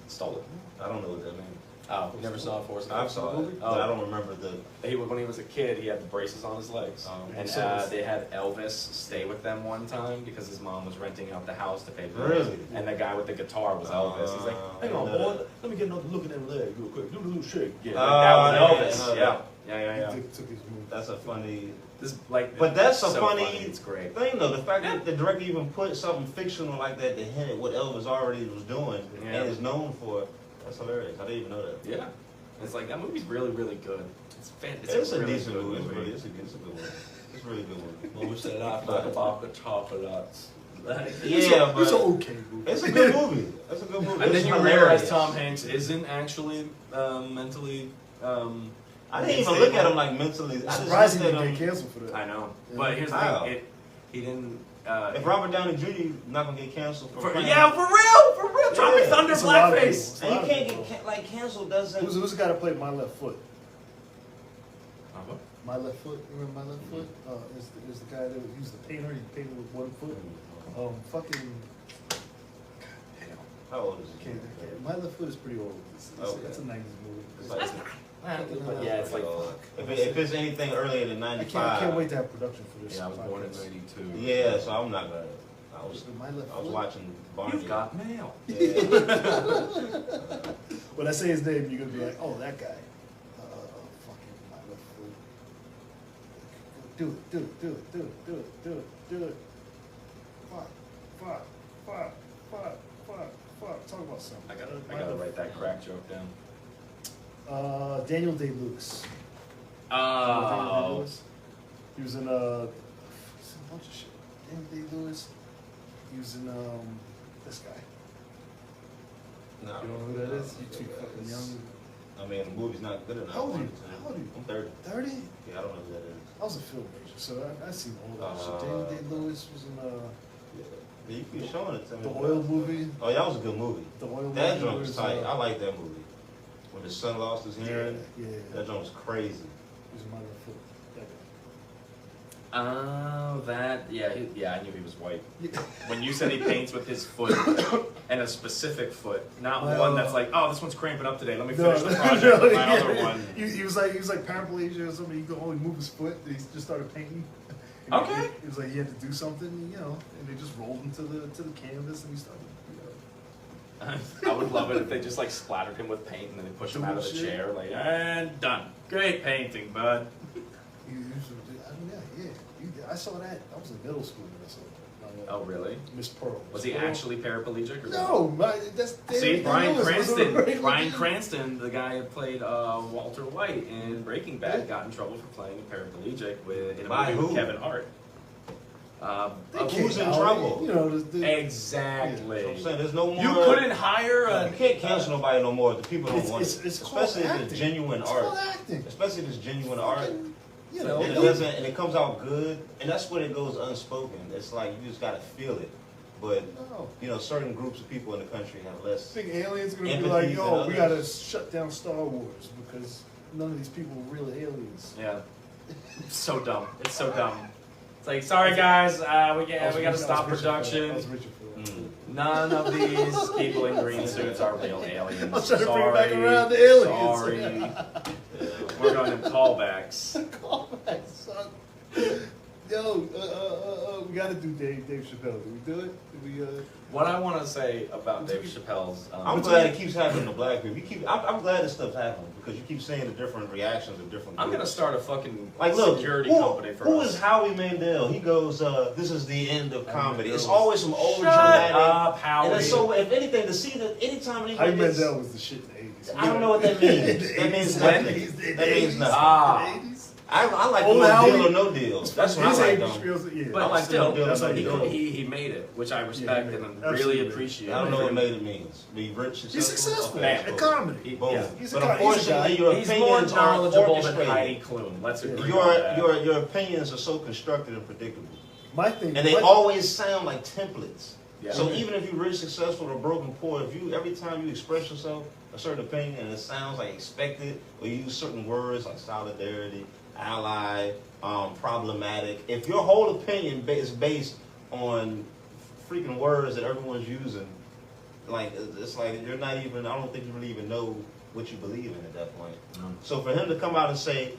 stole it. I don't know what that means. Oh, you never saw Forrest Gump? I saw it, but I don't remember the. When he was a kid, he had the braces on his legs. And they had Elvis stay with them one time because his mom was renting out the house to pay for it. Really? And the guy with the guitar was Elvis. He's like, hang on, I know boy, that. let me get another look at that leg real quick. Do a little shake. Yeah, Oh, that was yeah, Elvis. yeah. Yeah. He took his move. That's a funny This like, But that's a so funny It's great. thing, though. The fact that the director even put something fictional like that to hint at what Elvis already was doing Yeah. and is known for. That's hilarious. I didn't even know that. Yeah. It's like that movie's really, really good. It's It's a really decent good movie. It's a good one. It's a really good one. Well, we said I talk about guitar a lot. Yeah, It's an but okay movie. it's a good movie. It's a good movie. And It's then you hilarious. realize Tom Hanks isn't actually mentally. I didn't even look at him like mentally. I just Surprised he looked at didn't get him. canceled for that. I know, Yeah. but here's the How? thing: he didn't. If Robert Downey Jr. not gonna get canceled for playing, yeah, for real, Tropic Yeah. Thunder, It's a lot of blackface. people. and you can't get like canceled doesn't. Who's the guy that played My Left Foot? Uh-huh. My Left Foot. You remember My Left Foot? Is the guy that he was the painter. He painted with one foot. Fucking. How old is he? My Left Foot is pretty old. It's Okay. a 90s movie. It's like- But yeah, it's like if it's anything earlier than I '95. can't wait to have production for this. yeah, I was born in podcast. '92. Yeah, so I'm not gonna. I was My left foot. watching Barney. You've got mail. Yeah. When I say his name, you're gonna be like, oh, that guy. Fucking my left foot. Do it, do it, do it, do it, do it, do it, do it. Fuck. Talk about something. I gotta write that crack joke down. Daniel Day-Lewis. Oh. He was in a bunch of shit. Daniel Day-Lewis. He was in this guy. No, You don't know who that is? You too fucking young. I mean, the movie's not good enough. How old are you? How old are you? I'm 30. 30? Yeah, I don't know who that is. I was a film major, so I seen all that shit. Daniel Day-Lewis was in Yeah, you keep showing it to me. the oil movie. Oh, that was a good movie. The oil That movie. joint was tight. I like that movie. When his son lost his hearing, Yeah. that joint was crazy. He was in my left foot. That Oh, yeah, I knew he was white. guy. When you said he paints with his foot and a specific foot, not Well, one that's like, oh, this one's cramping up today. Let me No, finish the project with my other one. He was like paraplegia or something. He could only move his foot. He just started painting. And Okay. It was like he had to do something, and they just rolled him to the canvas and he started. I would love it if they just like splattered him with paint and then they pushed him out of the Shit. chair, like, and done. Great painting, bud. I saw that. I was in middle school when I saw that. Oh, really? Miss Pearl. Was he actually paraplegic? Or No, that's See, David Bryan Lewis. Cranston. Bryan Cranston, the guy who played Walter White in Breaking Bad, got in trouble for playing a paraplegic in a By movie with who? Kevin Hart. Who's in trouble? Exactly. So I'm saying there's no more. You couldn't hire You can't cancel nobody no more if the people don't want it. It's called Especially if acting. it's genuine It's art. called acting. Especially if it's genuine art. Fucking, And it doesn't, and it comes out good, and that's when it goes unspoken. It's like you just gotta feel it. But No. certain groups of people in the country have less. I think aliens gonna be Empathy like, than yo, we others. gotta shut down Star Wars because none of these people are real aliens. Yeah. It's so dumb. It's so dumb. It's like, sorry guys, we gotta stop production. I was richer for that. None of these people in green suits are real aliens. I'm trying to bring it Sorry. back around to aliens. Sorry. We're going to callbacks. Call back, son. Yo, we gotta do Dave Chappelle. Did we do it? Did we? What I want to say about Dave Chappelle's... I'm glad it keeps happening to black people. I'm glad this stuff's happening because you keep seeing the different reactions of different. I'm groups. going to start a fucking Like, look, security who, company for who us. is Howie Mandel? He goes, "This is the end of comedy." It's Mandel. always some over Shut dramatic. up, Howie. And it's so, if anything, to see that anytime Howie anybody gets, Mandel was the shit in the 80s. I don't know what that means. That means nothing. That means nothing. Ah. I like Old the no Howie- deal or no deal. That's what I His like. age Though. spiels, yeah. But I like still, the that's how you do it. he made it, which I respect Yeah, and absolutely. really appreciate. I don't know what made it means. Be rich, successful. He's successful Okay, at cool. comedy. Boom. Yeah. He's But a guy- unfortunately, he's a your He's more opinions are knowledgeable than orchestrated. Heidi Klum. Let's agree on that. Your opinions are so constructed and predictable, My thing, and they always sound like templates. Yeah. So even if you're rich, successful, or broken, poor, if you every time you express yourself a certain opinion and it sounds like expected, or you use certain words like solidarity, ally, problematic. If your whole opinion is based on freaking words that everyone's using, like it's like you're not even. I don't think you really even know what you believe in at that point. So for him to come out and say,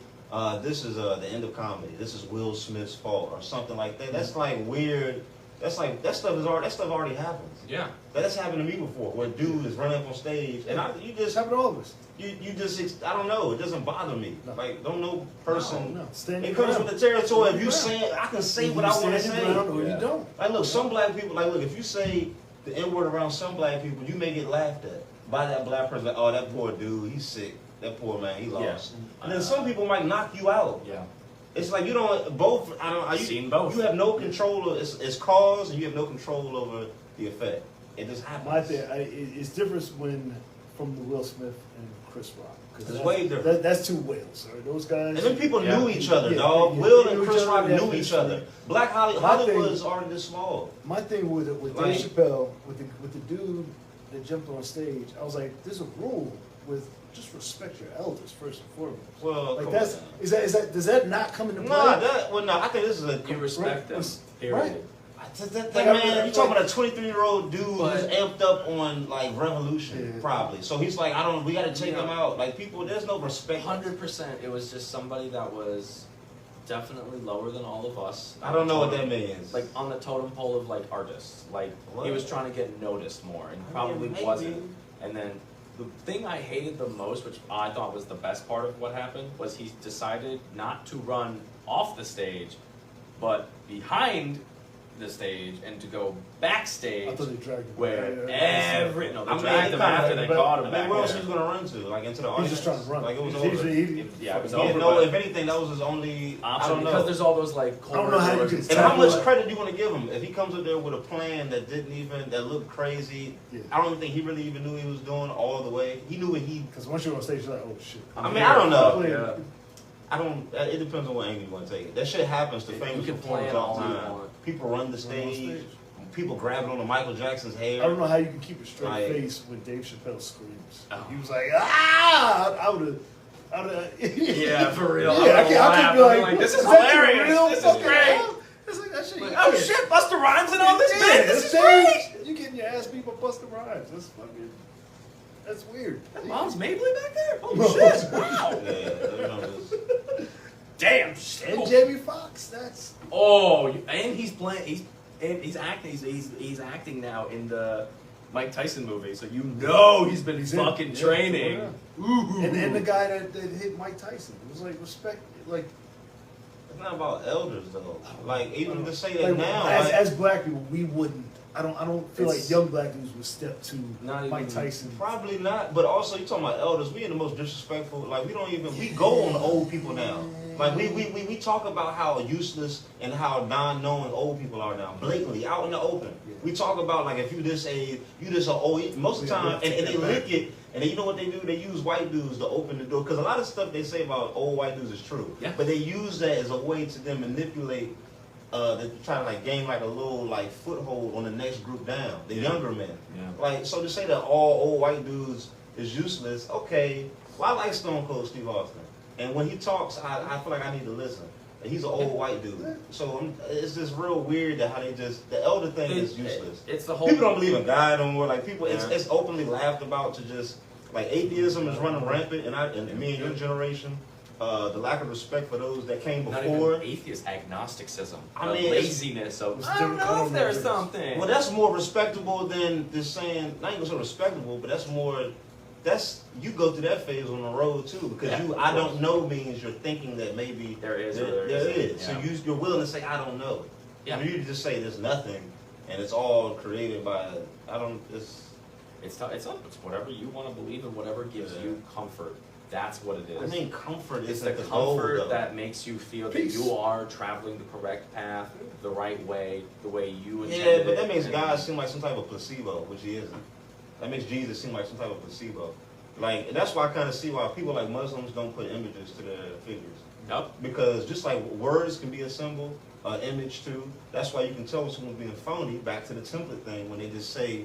"This is the end of comedy. This is Will Smith's fault," or something like that, that's like weird. That's like that stuff already happens. Yeah. That's happened to me before, where a dude is running up on stage, and you It's just happened to all of us. you just I don't know. It doesn't bother me. No. Like don't know person. No. Stand It your comes ground. with the territory. If you Stand your say I can say Either what you I want to stand your say. ground or Yeah. you don't. Like look, some black people. Like look, if you say the N word around some black people, you may get laughed at by that black person. Like, oh, that poor dude, he's sick. That poor man, he lost. And then some people might knock you out. Yeah. It's like you don't both. I don't. I've seen both. You have no control of it's cause, and you have no control over the effect. It just happens. My thing, it's different when from the Will Smith and Chris Rock. 'Cause It's that's- way different. That's two whales. Right? Those guys. And then people Yeah. knew each other, Yeah, dog. yeah, Will they and knew Chris each Rock other, knew yeah, each for other. sure. Black My Hollywood thing- is already this small. My thing with Like- Dave Chappelle, with the dude that jumped on stage, I was like, there's a rule with just respect your elders first and foremost. Well, Like come that's on. is that does that not come into play? Nah, I think this is a. You respect them. Right. Period. Man, you talking about a 23-year-old dude who's amped up on like revolution, Yeah. probably. So he's like, we got to take him out. Like people, there's no respect. 100%. It was just somebody that was definitely lower than all of us. I don't know what that means. Like on the totem pole of like artists. Like he was trying to get noticed more and probably wasn't. And then the thing I hated the most, which I thought was the best part of what happened, was he decided not to run off the stage, but behind the stage and to go backstage. I thought they dragged him. Where They dragged him after they caught him. I mean, where else he was gonna run to? Like into the audience? He's just trying to run. Like it was He's over. Yeah, it was over. No, if anything, that was his only option. I don't know. Because there's all those like. I don't know how you can. And how much credit do you want to give him? If he comes up there with a plan that that looked crazy, I don't even think he really even knew he was doing all the way. He knew what he. Because once you're on stage, you're like, oh shit. I mean, I don't know. Yeah. I don't. It depends on what angle you want to take it. That shit happens to famous performers all the time. People run the stage. People grabbing onto Michael Jackson's hair. I don't know how you can keep a straight Like, face when Dave Chappelle screams. Oh. He was like, ah! I would have. Yeah, for real. Yeah, I could be like, this is that hilarious. real? This is Fucking great. hell? It's like that shit. Like, oh shit, Busta Rhymes and all this shit. This is stage. great. You getting your ass beat by Busta Rhymes? That's fucking. That's weird. That Mom's Mabley back there? Oh shit! Wow. Yeah, Damn shit. And Jamie Foxx. That's. Oh, and he's playing. He's acting. He's acting now in the Mike Tyson movie. So you know he's been fucking training. Yeah. And the guy that hit Mike Tyson. It was like respect. Like. It's not about elders though. Like even to say that Like, now, as black people, we wouldn't. I don't feel like young black dudes would step to Mike Tyson. Probably not, but also you talking about elders. We in the most disrespectful. Like we don't even. We go on old people now. Like we talk about how useless and how non-knowing old people are now, blatantly out in the open. Yeah. We talk about like if you this age, you just an old. Most of the time, and they lick it. And then you know what they do? They use white dudes to open the door because a lot of stuff they say about old white dudes is true. Yeah. But they use that as a way to then manipulate. They're trying to like gain like a little like foothold on the next group down, the younger men. Yeah. Like so to say that all old white dudes is useless. Okay, well I like Stone Cold Steve Austin, and when he talks, I feel like I need to listen. He's an old white dude, so it's just real weird that how they just the elder thing is useless. It's the whole people don't believe in God no more. Like people, it's openly laughed about to just like atheism is running rampant, and me and your generation. The lack of respect for those that came before. Not even atheist agnosticism. I mean, laziness of I don't know if there's something. Well, that's more respectable than just saying. Not even so respectable, but that's more. That's you go through that phase on the road too, because I don't know means you're thinking that maybe there is. Yeah. So you're willing to say I don't know. Yeah. You just say there's nothing, and it's all created by I don't. It's whatever you want to believe in, whatever gives you comfort. That's what it is. I mean, comfort is the comfort goal, that makes you feel that you are traveling the correct path, the right way, the way you intended. Yeah, but that makes God seem like some type of placebo, which he isn't. That makes Jesus seem like some type of placebo. Like that's why I kind of see why people like Muslims don't put images to their figures. Yep. Because just like words can be a symbol, image too. That's why you can tell someone's being phony. Back to the template thing when they just say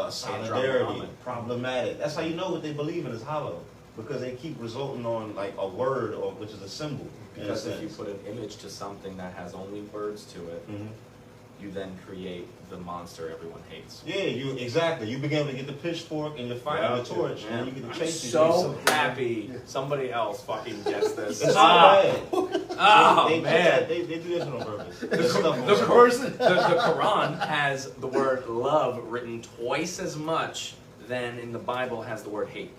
solidarity, problematic. That's how you know what they believe in is hollow. Because they keep resulting on like a word or which is a symbol. Because if you put an image to something that has only words to it, you then create the monster everyone hates. Yeah, you begin to get the pitchfork and the fire and the torch, and you get the chase. So happy somebody else fucking gets this. It's not bad. Oh man, they do this on purpose. The Quran has the word love written twice as much than in the Bible has the word hate.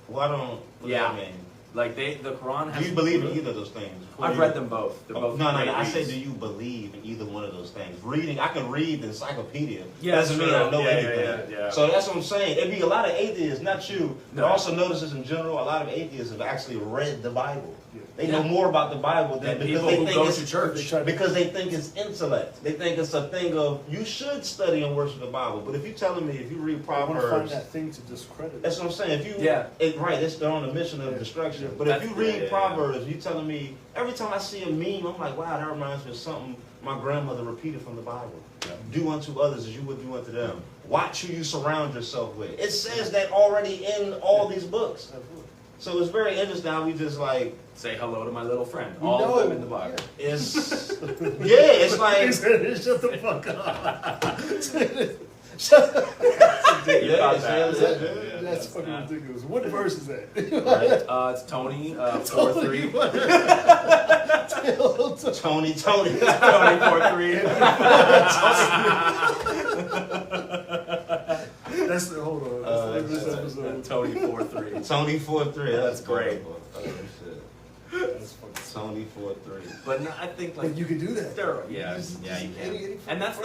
Well, I don't. What does that mean? Like the Quran has. Do you believe in either of those things? I've read them both. They're both. No. I say, do you believe in either one of those things? Reading, I can read the encyclopedia. Yeah, doesn't mean I know anything. Yeah. So that's what I'm saying. It'd be a lot of atheists, not you, but also notice this in general. A lot of atheists have actually read the Bible. They know more about the Bible than because people they who think go it's to church. Because they think it's intellect. They think it's a thing of you should study and worship the Bible. But if you're telling me if you read Proverbs, I want to find that thing to discredit. That's what I'm saying. If you they're on a mission of destruction. But if you read Proverbs, you telling me every time I see a meme, I'm like, wow, that reminds me of something my grandmother repeated from the Bible. Do unto others as you would do unto them. Watch who you surround yourself with. It says that already in all these books. So it's very interesting how we just like say hello to my little friend. We All know. of them in the Bible. it's it's like Shut the fuck up. You caught that. That's fucking ridiculous. What verse is that? Right. It's Tony 4-3. Tony. Tony 4-3. That's the hold on. That's the episode. Tony 4-3. Tony 4-3. That's great. Oh, shit. That's fucking. Tony 4-3. But no, I think like But you can do that. Yeah, Just you can. any And that's the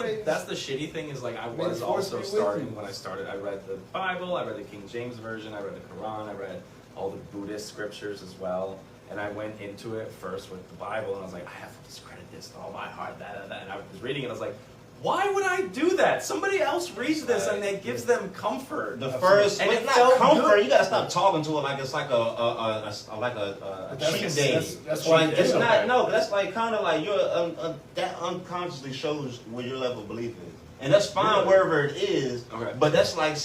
phrase. shitty thing is like I May the was force also be with starting you. when I started. I read the Bible, I read the King James version, I read the Quran, I read all the Buddhist scriptures as well. And I went into it first with the Bible, and I was like, I have to discredit this with all my heart, that. And I was reading it, and I was like, why would I do that? Somebody else reads this, and it gives them comfort. The first, and but it not felt comfort. good. You gotta stop talking to it like it's like a cheat day. That's why Like, you it's do. not. No, that's like kind of like you're that unconsciously shows where your level of belief is, and that's fine wherever it is. Okay. But that's like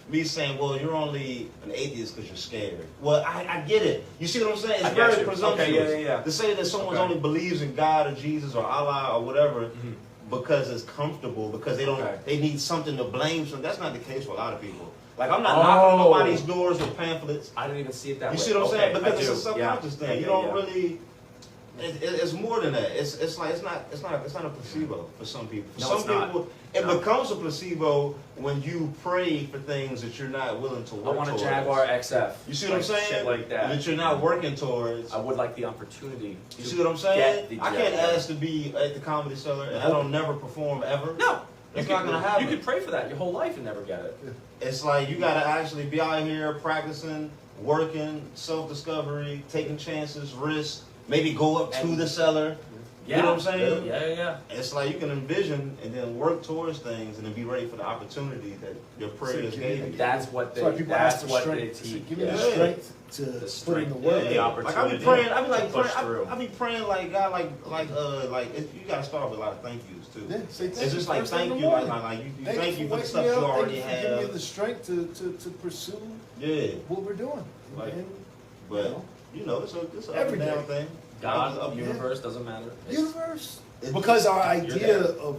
me saying, well, you're only an atheist because you're scared. Well, I get it. You see what I'm saying? I It's get very you. presumptuous Okay, yeah. to say that someone Okay. only believes in God or Jesus or Allah or whatever. Mhm. Because it's comfortable, because they don't, Okay. they need something to blame. So that's not the case for a lot of people. Like I'm not knocking on nobody's doors with pamphlets. I didn't even see it that way. You see what I'm saying? Okay, Because I it's a do. subconscious Yeah. thing. Yeah, You don't yeah. really. It's more than that. It's like it's not a placebo for some people. For No, some it's not. people, it No. becomes a placebo when you pray for things that you're not willing to I work want a towards. Jaguar XF. You see what I'm saying? Shit like that. That you're not working towards. I would like the opportunity. You to see what I'm saying? get the I can't Jaguar. ask to be at the Comedy Cellar and I don't never perform ever. No. It's You not could- gonna happen. You could pray for that your whole life and never get it. It's like you gotta actually be out here practicing, working, self-discovery, taking chances, risks, maybe go up to the cellar. You know what I'm saying? Yeah. It's like you can envision and then work towards things and then be ready for the opportunity that your prayers So gave you. That's what they. That's why people That's ask for what they strength. teach. Give me Yeah. the strength to The put in the strength, work. the Like I opportunity be praying, I be to like push praying, through. I be praying like God, you gotta start with a lot of thank yous too. Yeah, say thank It's you just like first thing in thank the you, like morning. you thank you for the waking stuff me you up. already Thank you for giving me have. the strength to pursue Yeah, what we're doing. Like, And, but you know, it's a Every up and down day. thing. God, Up and down. universe doesn't matter. It's- universe. It- Because our idea there. of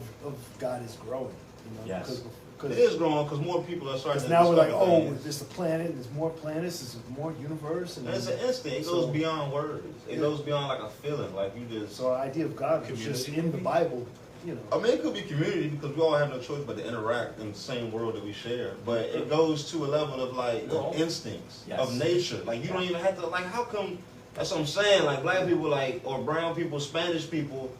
God is growing. You know? Yes. It is growing because more people are starting to now we're like, discover oh, things. there's a planet, there's more planets, there's more universe, and And it's an instinct. It So- goes beyond words. It Yeah. goes beyond like a feeling. Like you just. so our idea of God is just Community, in the maybe? Bible. You know, I mean, it could be community because we all have no choice but to interact in the same world that we share. But it goes to a level of like Well, of instincts yes. of nature. Like you don't even have to like. How come? That's what I'm saying. Like black people, like or brown people, Spanish people.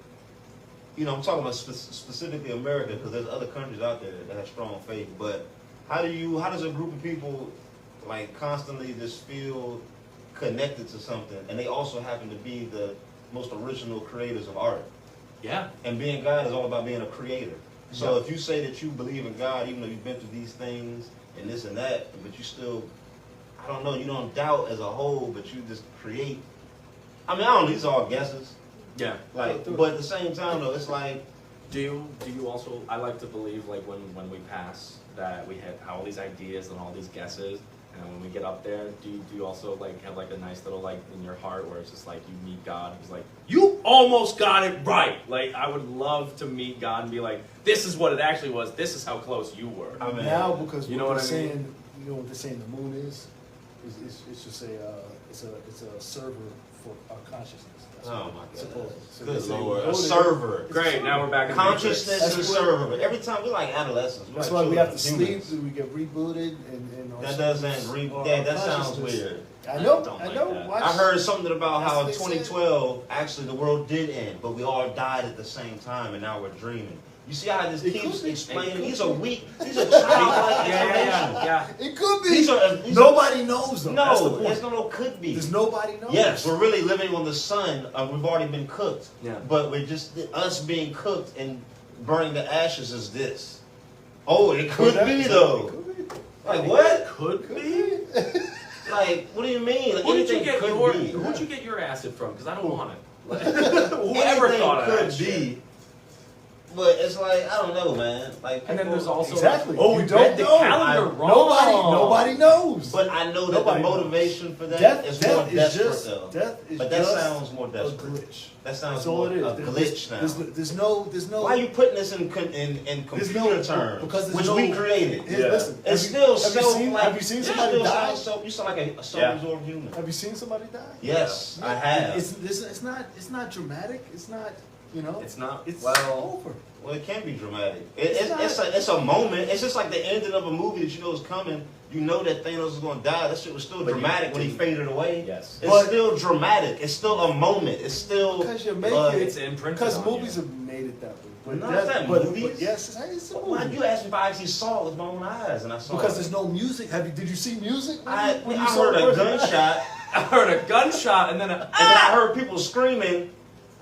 You know, I'm talking about specifically America because there's other countries out there that have strong faith. But how does a group of people like constantly just feel connected to something, and they also happen to be the most original creators of art? Yeah. And being God is all about being a creator. So Yeah. if you say that you believe in God, even though you've been through these things and this and that, but you still, I don't know, you don't doubt as a whole, but you just create. I mean, I don't know, these are all guesses. Yeah. Like, but at the same time though, it's like, Do you also? I like to believe like when we pass that we have all these ideas and all these guesses, and when we get up there, do you also like have like a nice little like in your heart where it's just like you meet God and he's like you almost got it right. Like I would love to meet God and be like this is what it actually was. This is how close you were. I mean, now because you know what what they're I mean? saying, you know what they're saying the moon is it's just it's a server for our consciousness. That's oh what my it's God, supposed to- so they good say Lord, go a there. server. Great. Now we're back in the Consciousness That's is a what- server. But every time we like adolescents. That's we're why like we have to children, sleep, humans. we get rebooted, and our That souls doesn't or yeah, our that sounds consciousness. weird. I know, don't I like know. that. Watch- I heard something about That's how what they said. 2012, actually the world did end, but we all died at the same time, and now we're dreaming. You see how this It keeps could be. explaining? It These could are be. weak, these are childlike Yeah. Yeah. It could be. These are Nobody knows though. That's the no, point. there's no could be. There's nobody knows. Yes, we're really living on the sun. We've already been cooked. Yeah. But we're just us being cooked and burning the ashes is this. Oh, it could be though. Could be. Like what? Could be. Like what do you mean? Like, Who did you anything get could your? be. Who'd you get your acid from? Because I don't want it. Whoever Anything thought of could that shit? be. But it's like I don't know, man. Like And then people- there's also Exactly. oh, You we don't read the know. calendar wrong. Nobody Nobody knows. But I know that Nobody the motivation for that Death is more desperate, just, though. Death is But that just sounds more a desperate. glitch. That sounds That's all more it is. a glitch now. There's no. Why are you putting this in computer terms? Because which we created. Listen, It's still have you seen somebody die? You sound like a self-absorbed human. Have you seen somebody die? Yes, I have. It's not dramatic. It's not. You know. It's not. It's Well, over. Well, it can be dramatic. It's a moment. It's just like the ending of a movie that you know is coming. You know that Thanos is going to die. That shit was still dramatic when he faded away. Yes. It's still dramatic. It's still a moment. It's still... Because you're making it's imprinted because on movies you. have made it that way. But No, it's not movies. But yes, it's a movie. Why you asked me if I actually saw it with my own eyes, and I saw Because it. there's no music. Did you see music? I saw heard the a person? gunshot, I heard a gunshot and then and then I heard people screaming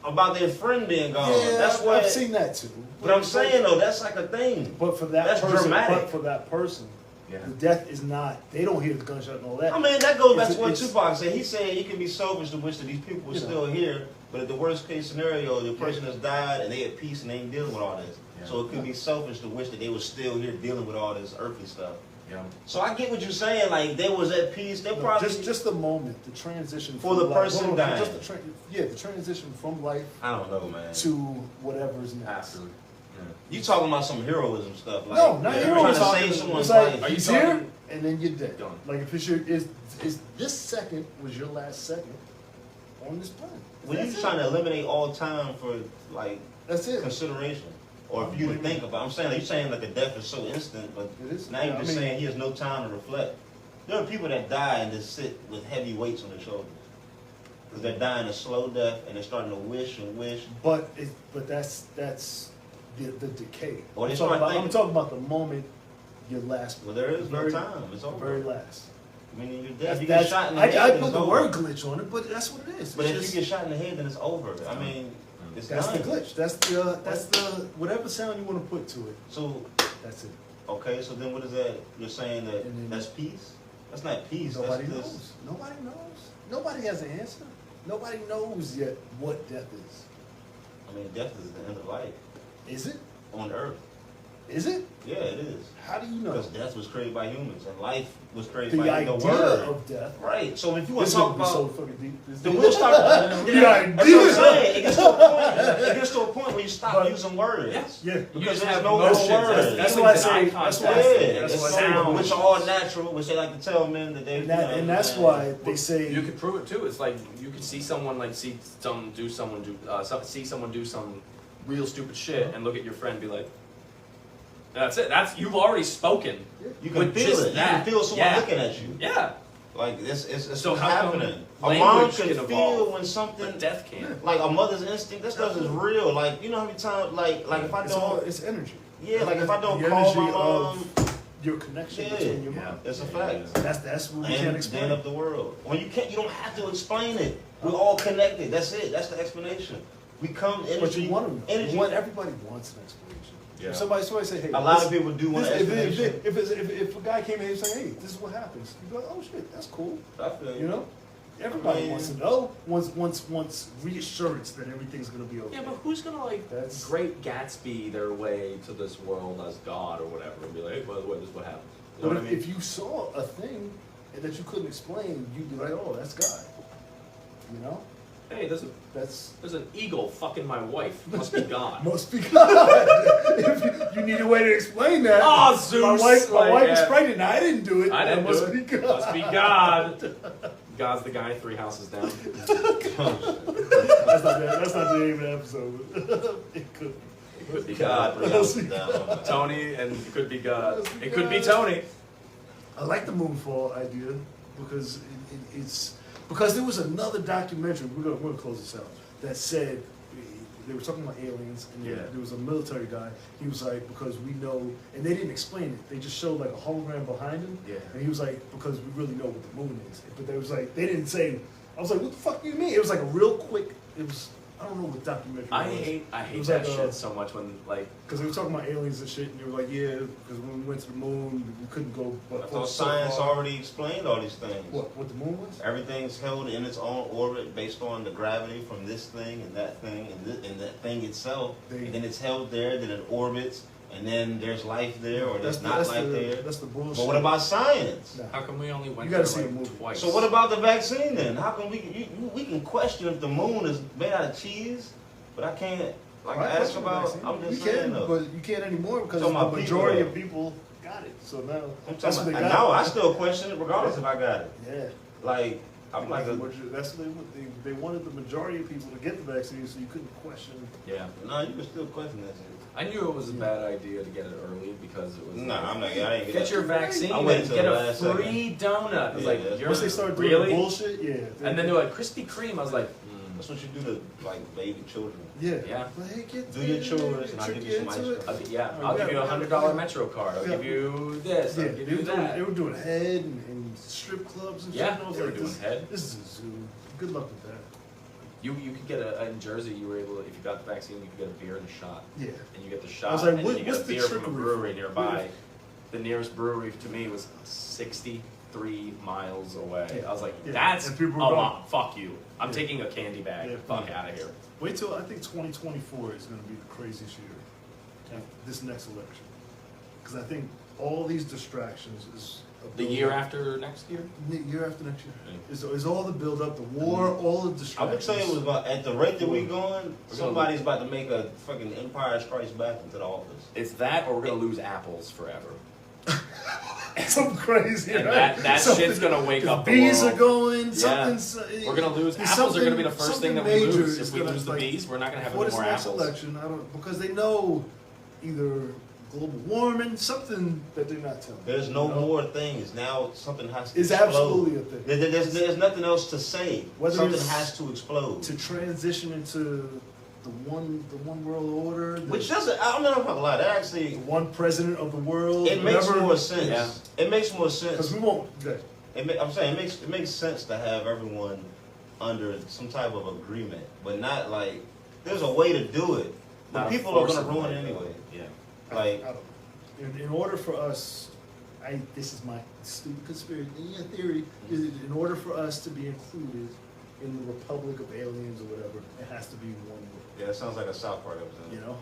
about their friend being gone. Yeah, That's what. I've seen that too. But I'm saying though, that's like a thing. But for that That's person, dramatic. But for that person, Yeah. the death is not. They don't hear the gunshot and all that. I mean, that goes back It's- to what it's- Tupac said. He said it can be selfish to wish that these people were You know. still here, but at the worst case scenario, the person has died and they at peace and they ain't dealing with all this. Yeah. So it could be selfish to wish that they were still here dealing with all this earthly stuff. Yeah. So I get what you're saying. Like they was at peace. They No, probably just the moment, the transition For from the life- person hold on, dying. just the transition from life I don't know, man. to whatever's next. Absolutely. You talking about some heroism stuff? Like, No, not you're heroism. Trying to save someone's It's like life. Are you he's talking- here and then you're dead. Done. Like if it's is this second was your last second on this planet. When you're That's trying it. to eliminate all time for like That's it. consideration, or for you to think about. I'm saying like, you're saying like a death is so instant, but It is. now you're Yeah, just I mean- saying he has no time to reflect. There are people that die and just sit with heavy weights on their shoulders because they're dying a slow death and they're starting to wish and wish. But that's the decay. Or they I'm, start talking about, thinking- I'm talking about the moment your last. Well, there is no very- time. It's the over. very last. I mean, you're dead. That's, If you get that's, shot in the I head, then put it's the over. word glitch on it, but that's what it is. But It's if just- you get shot in the head, then it's over. I mean, it's that's done. the glitch. That's the whatever sound you want to put to it. So That's it. okay, so then what is that? You're saying that And then- that's peace? That's not peace. Nobody that's knows. just, Nobody knows. Nobody has an answer. Nobody knows yet what death is. I mean, death is the end of life Is it? on earth. Is it? Yeah, it is. How do you know? Because death was created by humans, and life was created The by idea the word. of death. Right. So if you want This to talk would be so about, fucking deep. This then deep. we'll start. The That's what I'm idea. saying. It gets to a point. It gets to a point where you stop But- using words. Yes. Yeah. You Because just there's have no motions. words. That's Feelings why I and say- eye that's contact. why I say- Yeah, that's it's why I say- sound, which are all natural, which they like to tell men that they. And that's why they say You could prove it too. It's like you could see someone see someone do some real stupid shit and look at your friend and be like, that's it. You've already spoken. You can with feel just it. You that. can feel someone Yeah. looking at you. Yeah. Like it's So what's how come happening. A language mom can can feel evolve, when something But death can't. like a mother's instinct. That stuff is real. Like you know how many times like if I don't it's energy. yeah like if I don't The call my energy mom, of your connection Yeah. between your Yeah. mom. it's a fact. That's what we can't And explain. stand up the world. When you can't, you don't have to explain it. We're all connected. That's it. That's the explanation. We come energy. But you want to know. Energy. Everybody wants an explanation. Yeah. If somebody say, hey, A lot this- of people do want this- an explanation. if a guy came in and saying, hey, this is what happens, you'd be like, oh shit, that's cool. I feel You know? Everybody Man. wants to know. Wants reassurance that everything's gonna be okay. Yeah, but who's gonna That's- Great Gatsby their way to this world as God or whatever and be like, hey, by the way, this is what happens. You know But what I mean? if you saw a thing that you couldn't explain, you'd be like, oh, that's God. You know? Hey, That's there's an eagle fucking my wife. Must be God. must be God. If you need a way to explain that. Oh, Zeus, My wife like, is yeah. pregnant. Now, I didn't do it. I didn't That must do it. be God. Must be God. God's the guy 3 houses down. That's not the name of the episode. It could be. It could be God. Tony and it could be God. It could be Tony. I like the moonfall idea because it's because there was another documentary. We're gonna close this out. That said, they were talking about aliens, and there was a military guy. He was like, because we know, and they didn't explain it. They just showed like a hologram behind him. Yeah. And he was like, because we really know what the moon is. But they was like, they didn't say. I was like, what the fuck do you mean? It was like a real quick. It was. I don't know what documentary. I it was. hate It was that like, shit so much when because they were talking about aliens and shit, and they were like, yeah, because when we went to the moon, we couldn't go. I But thought science already explained all these things. What the moon was? Everything's held in its own orbit based on the gravity from this thing and that thing and that thing itself. And then it's held there, then it orbits, and then there's life there, or there's not that's life there. That's the bullshit. But what about science? Nah. How come we only went You gotta there see like the movie. twice? So what about the vaccine then? How come we can question if the moon is made out of cheese, but I can't like Why ask question the about? vaccine? I'm just you saying can, though. but you can't anymore because So the my people, majority though. of people got it. So now I'm that's talking what about, they got. now I still question it regardless if I got it. Yeah. Like I'm like That's what they wanted the majority of people to get the vaccine, so you couldn't question. Yeah. no, you can still question that shit. I knew it was a bad idea to get it early because it was. Nah, I'm not. I ain't Get your vaccine I and waited till get the a last free donut. It was Yeah, like, that's you're Once they started doing really? the bullshit, yeah. And then they're like, Krispy Kreme. I was like, That's what you do to like baby children. Yeah. Yeah. Like, hey, get Do your chores and I'll trick give you some into ice it. cream. yeah, Oh, I'll yeah, give you yeah, $100 yeah. Metro card. I'll Yeah. give you this. Yeah, I'll give you that. they were doing head and strip clubs and shit. Yeah, And I was they were like, doing head. This is a zoo. Good luck with that. You could get in Jersey. You were able to, if you got the vaccine, you could get a beer and a shot. Yeah. And you get the shot. I was like, and what- then you get a what's the beer from a trickery brewery for? nearby. The nearest brewery to me was 63 miles away. Yeah. I was like, Yeah. that's And a people were going. lot. Fuck you. I'm Yeah. taking a candy bag. Yeah. Fuck out of here. Wait till I think 2024 is going to be the craziest year. This next election, because I think all these distractions is a The year after next year? year after next year Yeah. is all the build up, the war, all the I would distractions. say it was about at the rate that we going, We're gonna somebody's about to make a fucking Empire Strikes Back into the office. It's that, or we're gonna lose apples forever. Something crazy, And right? that shit's gonna wake the up the bees world. are going. Yeah. Something's. We're gonna lose there's apples. Are gonna be the something- first thing that we something lose. major If is we gonna, lose the like, bees, we're not gonna have for any this more next apples. election, I don't because they know either global warming, something that they're not telling. There's no you know? more things. Now something has to It's explode. absolutely a thing. There's nothing else to say. Whether Something it's has to explode. To transition into the one world order, Which doesn't, I'm not gonna lie, that actually, the one president of the world. it makes more sense. Yeah. It makes more Because sense. we won't. I'm saying it makes sense to have everyone under some type of agreement, but not like, there's a way to do it. But Not people are gonna forcibly, ruin it anyway. Yeah. Like, I don't know. In order for us, this is my stupid conspiracy theory. Is in order for us to be included in the Republic of Aliens or whatever, it has to be one world. yeah, it sounds like a South Park episode. You know,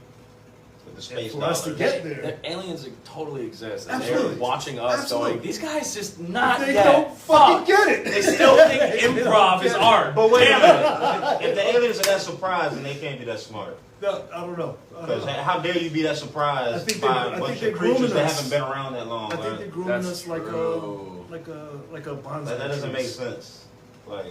With the and space for us to dollars. get The there, aliens totally exist, and Absolutely. they're watching us Absolutely. going, these guys just not they get don't fucking get it. They still think improv is art. But wait a Damn minute. If the aliens are that surprised, then they can't be that smart. No, I don't know. Because how dare you be that I surprised think by they- a I bunch think they're of creatures grooming that us. haven't been around that long? I think right? they're grooming That's us like true. a bonsai. That doesn't tree. make sense. Like,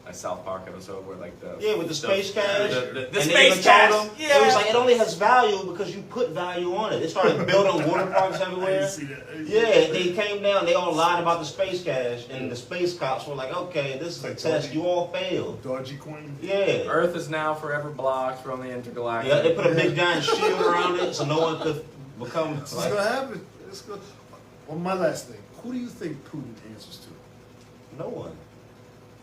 A South Park episode where like the yeah, with the space cash. the and they space even cash. told them, Yeah. it was like it only has value because you put value on it. They started building water parks I everywhere. didn't see that. Yeah, they came down, they all lied about the space cash, and the space cops were like, okay, this is a test, you all failed. Dodgy Queen. Yeah. Earth is now forever blocked from the intergalactic. Yeah, they put a big giant shield around it so no one could become This is like, gonna happen. It's gonna. Well, my last thing. Who do you think Putin answers to? no one.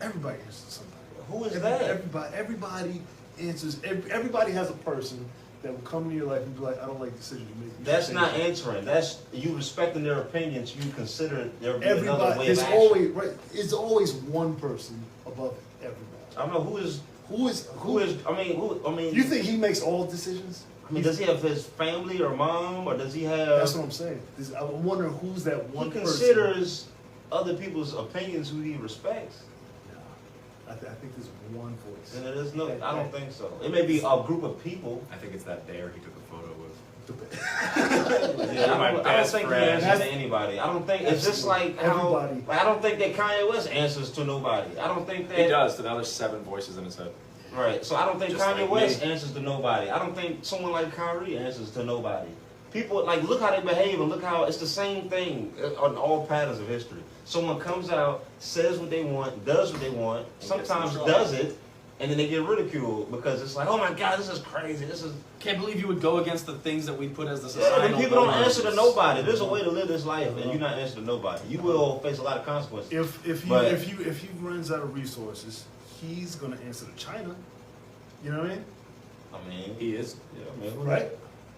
Everybody answers to somebody. Who is that? Everybody answers. Everybody has a person that will come into your life and be like, I don't like the decision you make. You That's should not change it." answering. That's you respecting their opinions. You consider there be another Everybody. way There's of action. always right. It's always one person above everybody. I don't know who is. I mean. You think he makes all decisions? I mean, does he have his family or mom, or does he have? That's what I'm saying. I'm wondering who's that one He person. considers other people's opinions who he respects. I think there's one voice. And it is no. I don't think so. It may be a group of people. I think it's that bear he took a photo with. Yeah, My I don't best think he friend. answers to anybody. I don't think it's just like how. Everybody. Like, I don't think that Kanye West answers to nobody. I don't think that. He does. So now there's 7 voices in his head. Right. So I don't think Just Kanye like West me. answers to nobody. I don't think someone like Kyrie answers to nobody. People like look how they behave and look how it's the same thing on all patterns of history. Someone comes out, says what they want, does what they want, gets sometimes in trouble. does it, and then they get ridiculed because it's like, oh my God, this is crazy. This is Can't believe you would go against the things that we put as the yeah. societal When people don't norms. answer to nobody, there's a way to live this life, and you're not answering to nobody. You will face a lot of consequences. If But- he runs out of resources, he's gonna answer to China. You know what I mean? I mean, He is. yeah, I mean, Right?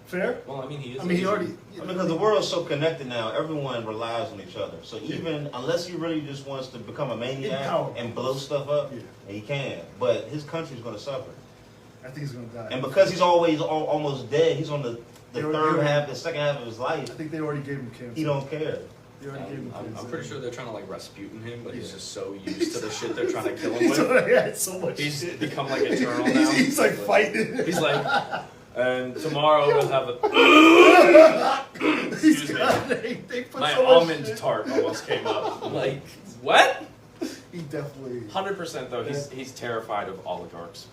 Fair? Well, I mean, he is. I mean, he Asian. already. because the world's so connected now, everyone relies on each other. So even unless he really just wants to become a maniac Empower. and blow stuff up, Yeah. he can. But his country's going to suffer. I think he's gonna die. And because he's always almost dead, he's on the the second half of his life, I think they already gave him cancer. he don't care. They already gave him cancer. I'm pretty sure they're trying to like Rasputin him, but he's just so used to the shit they're trying to kill him with. Yeah, so much He's shit. become like eternal now. He's like fighting. He's like, and tomorrow we'll have a. Excuse me. They put My so much almond shit. tart almost came up. I'm like, what? He definitely. 100% though, he's terrified of oligarchs.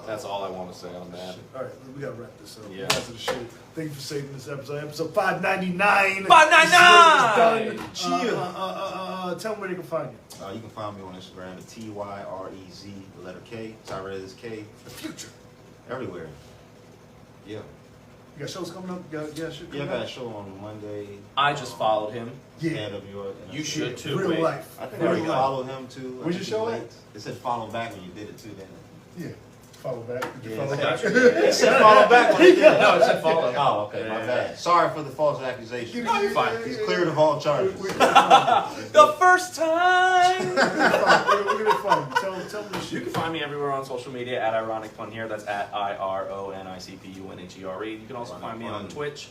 That's all I want to say on that. All right, we gotta wrap this up. Yeah. Because of the shit. Thank you for saving this episode. Episode 599. 599! This is where it's done. Tell them where they can find you. You can find me on Instagram at Tyrez, the letter K, Tyrez K, The future. everywhere. Yeah. You got shows coming up? You got shit Yeah, I coming got a up? show on Monday. I just followed him. Yeah. Stand Up New York. You should too. Real wait. life. I think Real I life. followed him too. Where's your show at? It said follow back when you did it too, didn't it? Yeah. Follow back. Did you Yeah, follow I back? got It said follow back when it did it. No, it said follow. Oh, okay, my Yeah. bad. Sorry for the false accusation. No, you're fine. He's cleared of all charges. The first time! We're gonna find you. Tell them the You shit. can find me everywhere on social media at Ironic Fun here. That's at IRONICPUNHERE. You can also find me on Twitch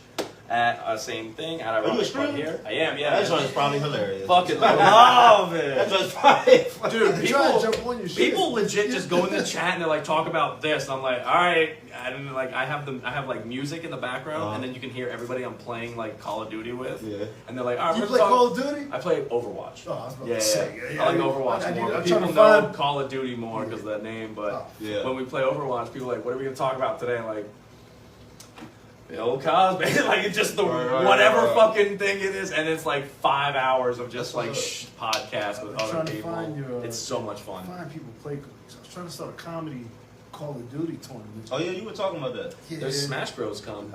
at same thing at you Ironic Fun streaming? here. I am, yeah. That joint's probably hilarious. Fucking love That it. joint's probably Dude, They try to jump on your shit. people legit just go in the chat and they like talk about this. And I'm like, all right. And like I have like music in the background, and then you can hear everybody I'm playing like Call of Duty with. Yeah. And they're like, all right, You we're play talking. Call of Duty? I play Overwatch. Oh, I was about Yeah, to say. yeah. I like Overwatch I more. I'm People trying to know find. Call of Duty more because of that name, but Oh. Yeah. when we play Overwatch, people are like, what are we gonna talk about today? Like Bill Cosby, like it's just the Right, whatever right. fucking thing it is, and it's like 5 hours of just That's like what- podcasts with I'm other trying to people. find your- It's so much fun. Find people play. I was trying to start a comedy Call of Duty tournament. Oh yeah, you were talking about that. Yeah. There's Smash Bros. Comedy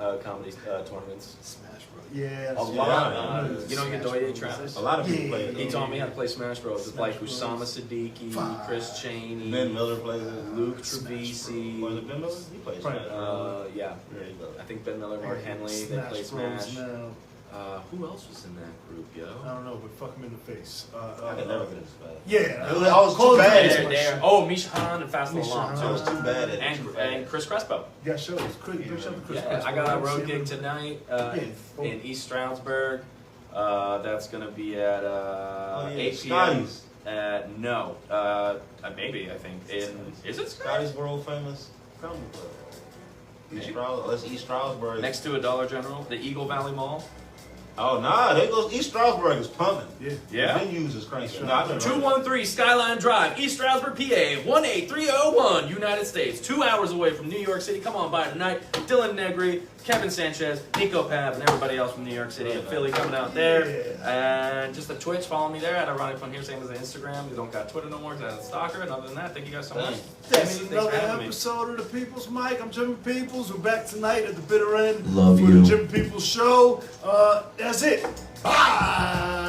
tournaments. Smash Bros. Yeah. A I've lot. seen You know Smash Yadoye Bros. Travis? A lot of people Yeah. play it. He taught me how to play Smash Bros. It's like Smash Usama Bros. Siddiqui, Fuck. Chris Cheney, Ben Miller plays it. Luke Smash Trevisi. Was it Ben Miller? He plays Right. Smash. Yeah, There you go. I think Ben Miller, Mark Henley, they play Bros Smash. now. Who else was in that group, yo? I don't know, but fuck him in the face. I could never get this bad. Yeah. Really? I was Call too of bad. Duty is There, my there. shit. Oh, Misha Han and Fast and Misha Along Han. I was too. too bad at it. And Chris Crespo. You got shows. Big shout out to Chris. Yeah, I got a road gig tonight Yeah. in East Stroudsburg. That's gonna be at 8 p.m. Scotty's. No, maybe I think is it Scotty's? Scotty's world famous comedy club. That's East Stroudsburg. Next to a Dollar General, the Eagle Valley Mall. Oh nah, there goes East Stroudsburg is pumping. Yeah. Yeah. The venues is cranking. Nah, I never heard of 213 Skyline Drive, East Stroudsburg, PA, 18301, United States. 2 hours away from New York City. Come on by tonight. Dylan Negri, Kevin Sanchez, Niko Pav, and everybody else from New York City and Philly coming out there. And just a Twitch, follow me there at Ironic Fun here, same as the Instagram. We don't got Twitter no more because I'm a stalker. And other than that, thank you guys so much. That's Jimmy, thanks another for having me. episode of the People's Mic. I'm Jimmy Peoples. We're back tonight at the bitter end Love for you. the Jimmy Peoples Show. That's it. Bye.